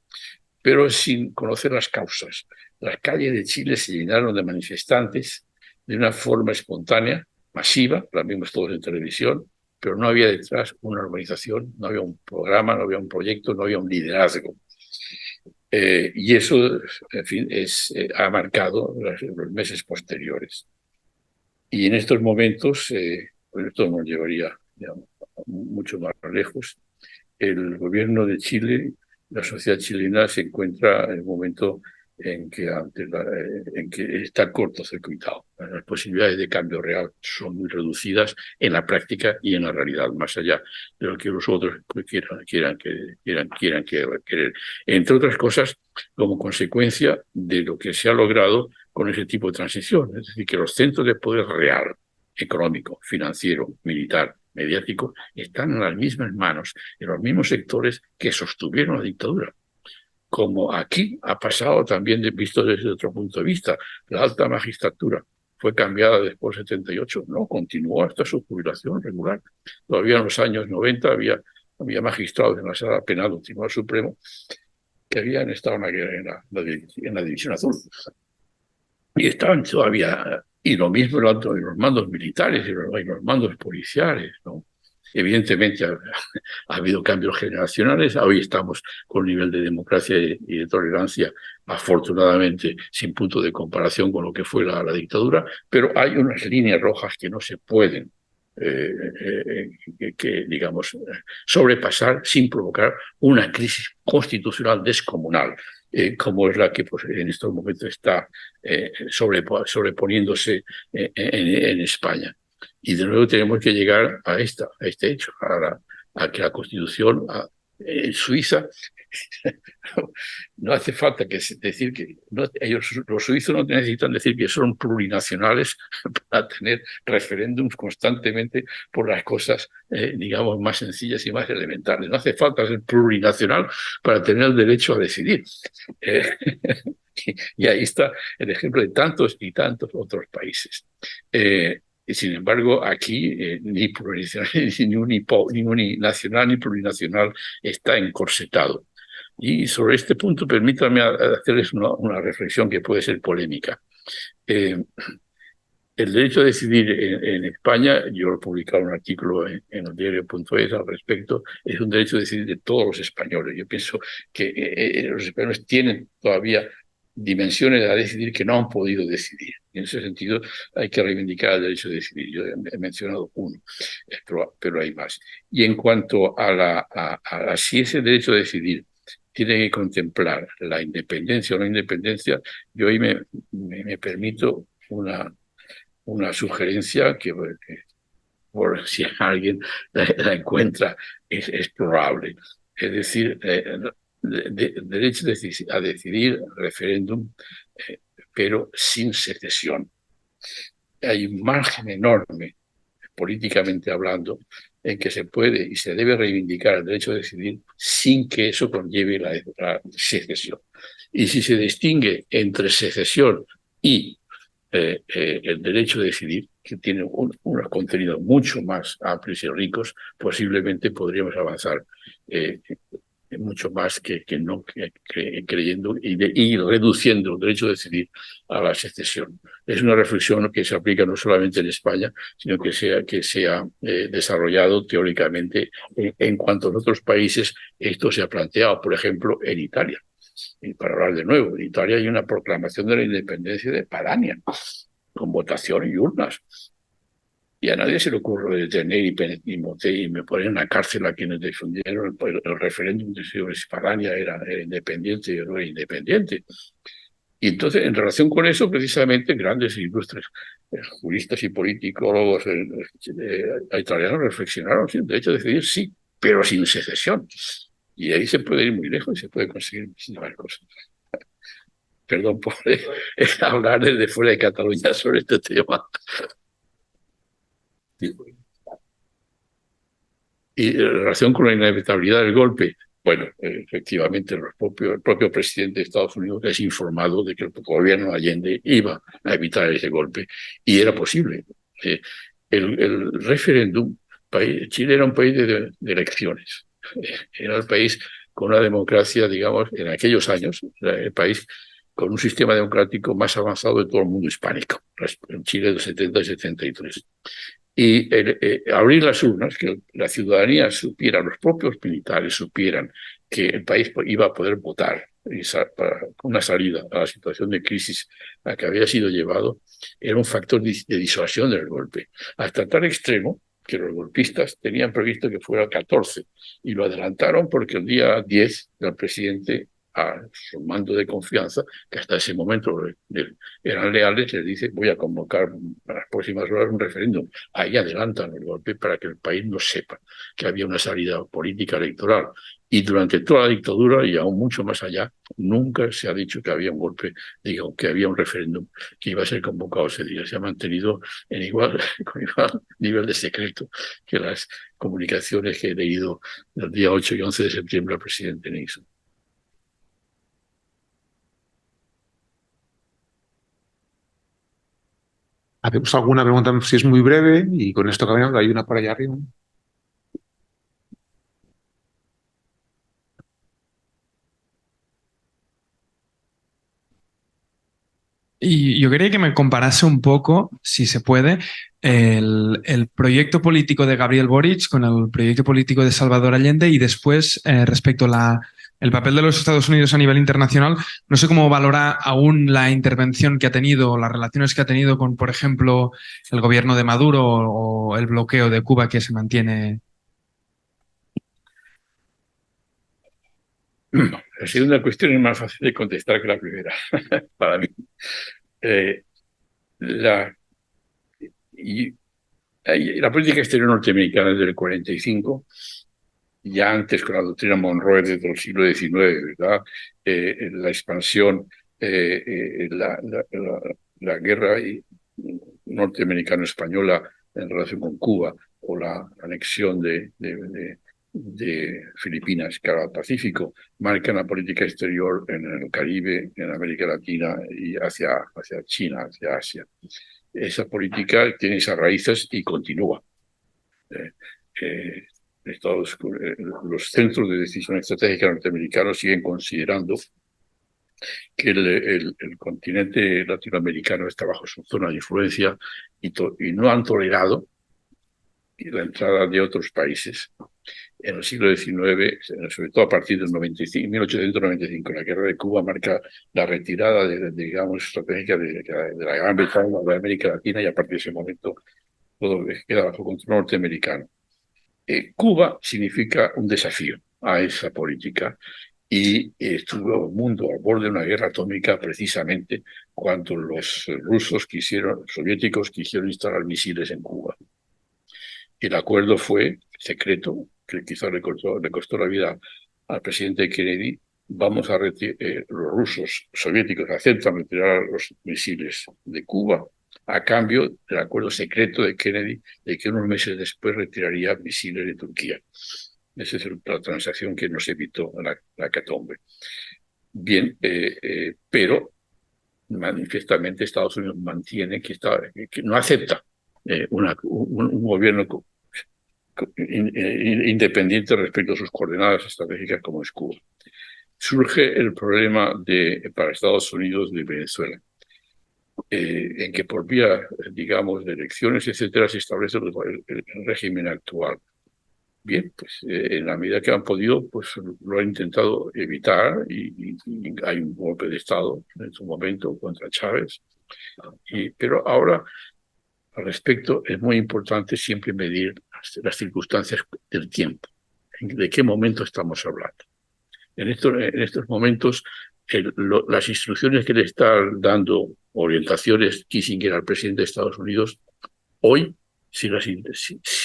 pero sin conocer las causas. Las calles de Chile se llenaron de manifestantes de una forma espontánea, masiva, la vimos todos en televisión, pero no había detrás una organización, no había un programa, no había un proyecto, no había un liderazgo. Y eso, en fin, ha marcado los meses posteriores. Y en estos momentos, pues esto nos llevaría mucho más lejos, el gobierno de Chile, la sociedad chilena se encuentra en el momento en que está cortocircuitado. Las posibilidades de cambio real son muy reducidas en la práctica y en la realidad, más allá de lo que los otros quieran querer. Entre otras cosas, como consecuencia de lo que se ha logrado con ese tipo de transición, es decir, que los centros de poder real, económico, financiero, militar, mediático, están en las mismas manos, en los mismos sectores que sostuvieron la dictadura. Como aquí ha pasado también, visto desde otro punto de vista, la alta magistratura fue cambiada después del 78, no, continuó hasta su jubilación regular. Todavía en los años 90 había magistrados en la Sala Penal del Tribunal Supremo que habían estado en la División Azul. Y estaban todavía, y lo mismo en los mandos militares y los mandos policiales, ¿no? Evidentemente ha habido cambios generacionales, hoy estamos con un nivel de democracia y de tolerancia, afortunadamente, sin punto de comparación con lo que fue la dictadura, pero hay unas líneas rojas que no se pueden digamos, sobrepasar sin provocar una crisis constitucional descomunal, como es la que pues, en estos momentos está sobreponiéndose en España. Y de nuevo tenemos que llegar a este hecho, a que la Constitución en Suiza no hace falta decir que los suizos no necesitan decir que son plurinacionales para tener referéndums constantemente por las cosas, digamos, más sencillas y más elementales. No hace falta ser plurinacional para tener el derecho a decidir. Y ahí está el ejemplo de tantos y tantos otros países. Y sin embargo, aquí ni plurinacional, ni uninacional ni plurinacional está encorsetado. Y sobre este punto, permítanme hacerles una reflexión que puede ser polémica. El derecho a decidir en España, yo he publicado un artículo en el diario.es al respecto, es un derecho a decidir de todos los españoles. Yo pienso que los españoles tienen todavía dimensiones a decidir que no han podido decidir. En ese sentido, hay que reivindicar el derecho a decidir. Yo he mencionado uno, pero hay más. Y en cuanto a si ese derecho a decidir tiene que contemplar la independencia o no independencia, yo ahí me permito una sugerencia que por si alguien la encuentra, es probable. Es decir, derecho a decidir, referéndum, pero sin secesión. Hay un margen enorme, políticamente hablando, en que se puede y se debe reivindicar el derecho a decidir sin que eso conlleve la secesión. Y si se distingue entre secesión y el derecho a decidir, que tiene unos contenidos mucho más amplios y ricos, posiblemente podríamos avanzar mucho más que no creyendo y reduciendo el derecho a decidir a la secesión. Es una reflexión que se aplica no solamente en España, sino que se ha desarrollado teóricamente en cuanto a otros países. Esto se ha planteado, por ejemplo, en Italia. Y para hablar de nuevo, en Italia hay una proclamación de la independencia de Padania, con votación y urnas. Y a nadie se le ocurre detener y me poner en la cárcel a quienes defendieron el referéndum de si Padania era independiente o no era independiente. Y entonces, en relación con eso, precisamente, grandes e ilustres juristas y politólogos italianos reflexionaron sobre el derecho a decidir sí, pero sin secesión. Y ahí se puede ir muy lejos y se puede conseguir muchísimas cosas. Perdón por hablar desde fuera de Cataluña sobre este tema. Y en relación con la inevitabilidad del golpe, bueno, efectivamente el propio presidente de Estados Unidos es informado de que el gobierno Allende iba a evitar ese golpe y era posible. El referéndum, Chile era un país de elecciones, era el país con una democracia, digamos, en aquellos años, el país con un sistema democrático más avanzado de todo el mundo hispánico, en Chile del 70 y 73. Y abrir las urnas, que la ciudadanía supiera, los propios militares supieran que el país iba a poder votar para una salida a la situación de crisis a la que había sido llevado, era un factor de disuasión del golpe, hasta tal extremo que los golpistas tenían previsto que fuera el 14 y lo adelantaron porque el día 10 el presidente, a su mando de confianza, que hasta ese momento eran leales, les dice: voy a convocar a las próximas horas un referéndum. Ahí adelantan el golpe para que el país no sepa que había una salida política electoral. Y durante toda la dictadura, y aún mucho más allá, nunca se ha dicho que había un golpe, digo, que había un referéndum que iba a ser convocado ese día. Se ha mantenido con igual nivel de secreto que las comunicaciones que he leído del día 8 y 11 de septiembre al presidente Nixon. ¿Hacemos alguna pregunta, si es muy breve? Y con esto cambiamos, hay una por allá arriba. Y yo quería que me comparase un poco, si se puede, el proyecto político de Gabriel Boric con el proyecto político de Salvador Allende y después respecto a el papel de los Estados Unidos a nivel internacional. No sé cómo valora aún la intervención que ha tenido, las relaciones que ha tenido con, por ejemplo, el gobierno de Maduro o el bloqueo de Cuba que se mantiene. Ha sido una cuestión más fácil de contestar que la primera, para mí. La política exterior norteamericana desde el 45, ya antes con la doctrina Monroe desde el siglo XIX, ¿verdad? La expansión, la guerra norteamericano-española en relación con Cuba o la anexión de Filipinas cara al Pacífico, marcan la política exterior en el Caribe, en América Latina y hacia China, hacia Asia. Esa política tiene esas raíces y continúa. Los centros de decisión estratégica norteamericanos siguen considerando que el continente latinoamericano está bajo su zona de influencia y no han tolerado la entrada de otros países. En el siglo XIX, sobre todo a partir del 1895, la guerra de Cuba marca la retirada, digamos, estratégica de la Gran Bretaña de América Latina, y a partir de ese momento todo queda bajo control norteamericano. Cuba significa un desafío a esa política y estuvo el mundo al borde de una guerra atómica precisamente cuando los soviéticos quisieron instalar misiles en Cuba. El acuerdo fue secreto, que quizás le costó la vida al presidente Kennedy. Los rusos soviéticos aceptan retirar los misiles de Cuba a cambio del acuerdo secreto de Kennedy de que unos meses después retiraría misiles de Turquía. Esa es la transacción que nos evitó la hecatombe. Bien, pero manifiestamente Estados Unidos mantiene que no acepta un gobierno independiente respecto a sus coordenadas estratégicas como es Cuba. Surge el problema para Estados Unidos de Venezuela, en que por vía, digamos, de elecciones, etcétera, se establece el régimen actual. Bien, pues en la medida que han podido, pues lo han intentado evitar y hay un golpe de Estado en su momento contra Chávez. Pero ahora, al respecto, es muy importante siempre medir las circunstancias del tiempo. ¿De qué momento estamos hablando? En estos momentos, las instrucciones que le está dando orientaciones Kissinger al presidente de Estados Unidos, hoy, si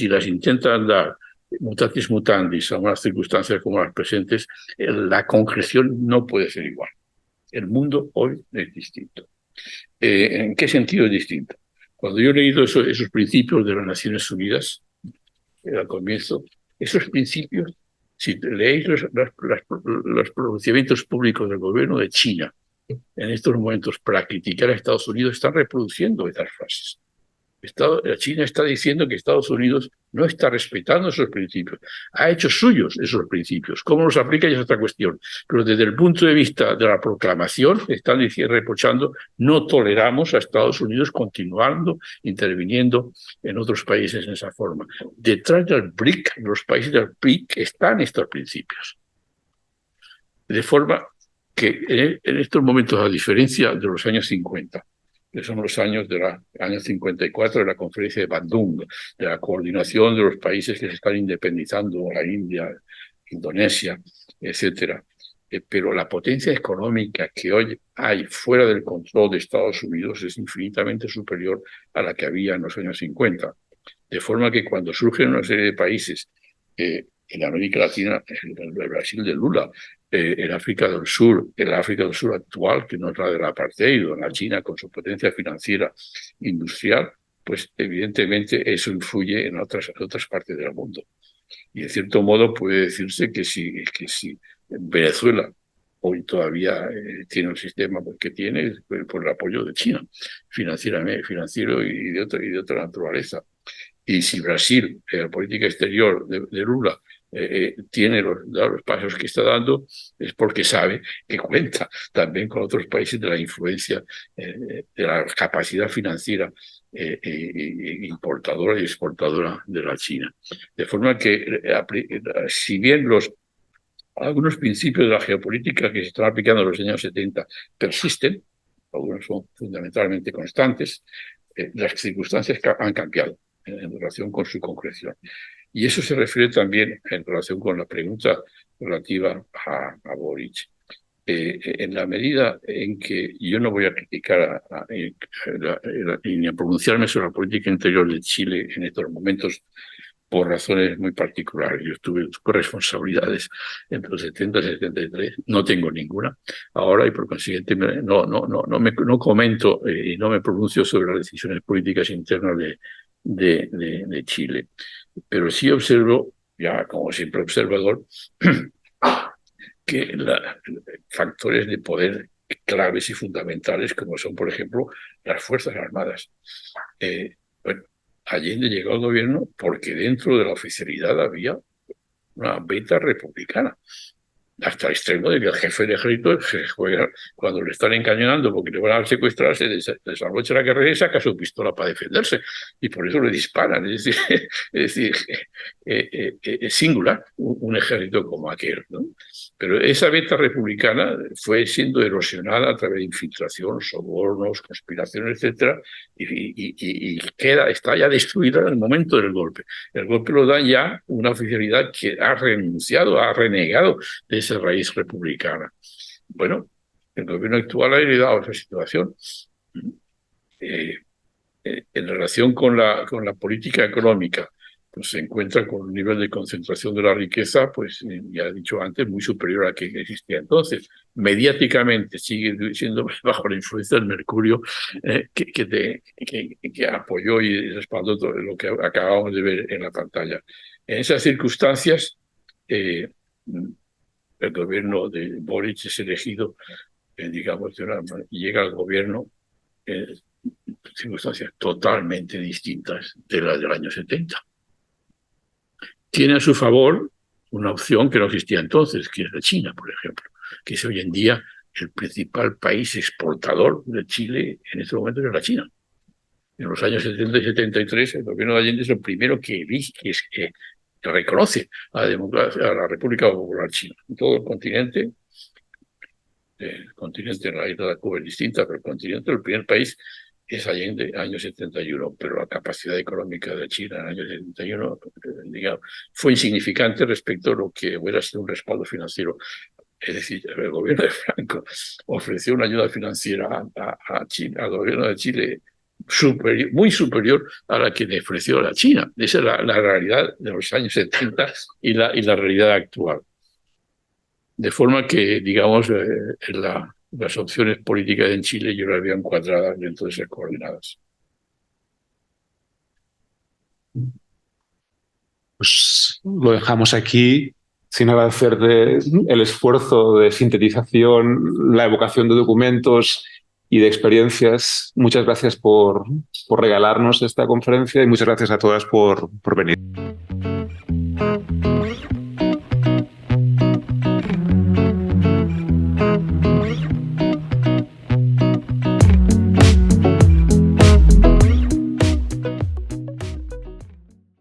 las intentan dar mutatis mutandis a unas circunstancias como las presentes, la concreción no puede ser igual. El mundo hoy es distinto. ¿En qué sentido es distinto? Cuando yo he leído esos principios de las Naciones Unidas, al comienzo, esos principios, si leéis los pronunciamientos públicos del gobierno de China en estos momentos para criticar a Estados Unidos, están reproduciendo esas frases. China está diciendo que Estados Unidos no está respetando esos principios. Ha hecho suyos esos principios. ¿Cómo los aplica? Ya es otra cuestión. Pero desde el punto de vista de la proclamación, están reprochando, no toleramos a Estados Unidos continuando interviniendo en otros países en esa forma. Detrás del BRIC, los países del BRIC, están estos principios. De forma que en estos momentos, a diferencia de los años 50, que son los años año 54 de la conferencia de Bandung, de la coordinación de los países que se están independizando, la India, Indonesia, etcétera. Pero la potencia económica que hoy hay fuera del control de Estados Unidos es infinitamente superior a la que había en los años 50. De forma que cuando surgen una serie de países en América Latina, el Brasil de Lula, en África del Sur, en la África del Sur actual, que no es la del apartheid, o en la China con su potencia financiera industrial, pues evidentemente eso influye en otras partes del mundo. Y en cierto modo puede decirse que si Venezuela hoy todavía tiene el sistema que tiene por el apoyo de China, financiero y de otra naturaleza. Y si Brasil, la política exterior de Lula, tiene los pasos que está dando, es porque sabe que cuenta también con otros países de la influencia, de la capacidad financiera importadora y exportadora de la China. De forma que, si bien algunos principios de la geopolítica que se están aplicando en los años 70 persisten, algunos son fundamentalmente constantes, las circunstancias han cambiado en relación con su concreción. Y eso se refiere también en relación con la pregunta relativa a Boric. En la medida en que yo no voy a criticar ni a pronunciarme sobre la política interior de Chile en estos momentos por razones muy particulares. Yo tuve responsabilidades entre los 70 y 73, no tengo ninguna ahora y por consiguiente no comento y no me pronuncio sobre las decisiones políticas internas de Chile. Pero sí observo, ya como siempre observador, que factores de poder claves y fundamentales como son, por ejemplo, las Fuerzas Armadas. Bueno, Allende llegó al gobierno porque dentro de la oficialidad había una beta republicana, hasta el extremo de que el jefe de ejército, cuando le están encañonando porque le van a secuestrar, se desabrocha la carrera y saca su pistola para defenderse. Y por eso le disparan. Es decir, es singular un ejército como aquel, ¿no? Pero esa beta republicana fue siendo erosionada a través de infiltración, sobornos, conspiraciones, etcétera, y está ya destruida en el momento del golpe. El golpe lo da ya una oficialidad que ha renunciado, ha renegado de esa raíz republicana. Bueno, el gobierno actual ha heredado esa situación. En relación con la política económica, pues se encuentra con un nivel de concentración de la riqueza, pues ya he dicho antes, muy superior a que existía entonces. Mediáticamente sigue siendo bajo la influencia del mercurio que apoyó y respaldó todo lo que acabamos de ver en la pantalla. En esas circunstancias, el gobierno de Boric es elegido digamos, y llega al gobierno en circunstancias totalmente distintas de las del año 70. Tiene a su favor una opción que no existía entonces, que es la China, por ejemplo, que es hoy en día el principal país exportador de Chile en este momento, es la China. En los años 70 y 73, el gobierno de Allende es el primero que reconoce a la República Popular China. En todo el continente en la isla de Cuba es distinta, pero el continente, el primer país es Allende, año 71, pero la capacidad económica de China en el año 71, digamos, fue insignificante respecto a lo que hubiera sido un respaldo financiero. Es decir, el gobierno de Franco ofreció una ayuda financiera a China, al gobierno de Chile muy superior a la que le ofreció la China. Esa es la realidad de los años 70 y la realidad actual. De forma que, digamos, las opciones políticas en Chile yo las veo encuadradas dentro de esas coordenadas. Pues lo dejamos aquí, sin agradecer el esfuerzo de sintetización, la evocación de documentos y de experiencias. Muchas gracias por regalarnos esta conferencia y muchas gracias a todas por venir.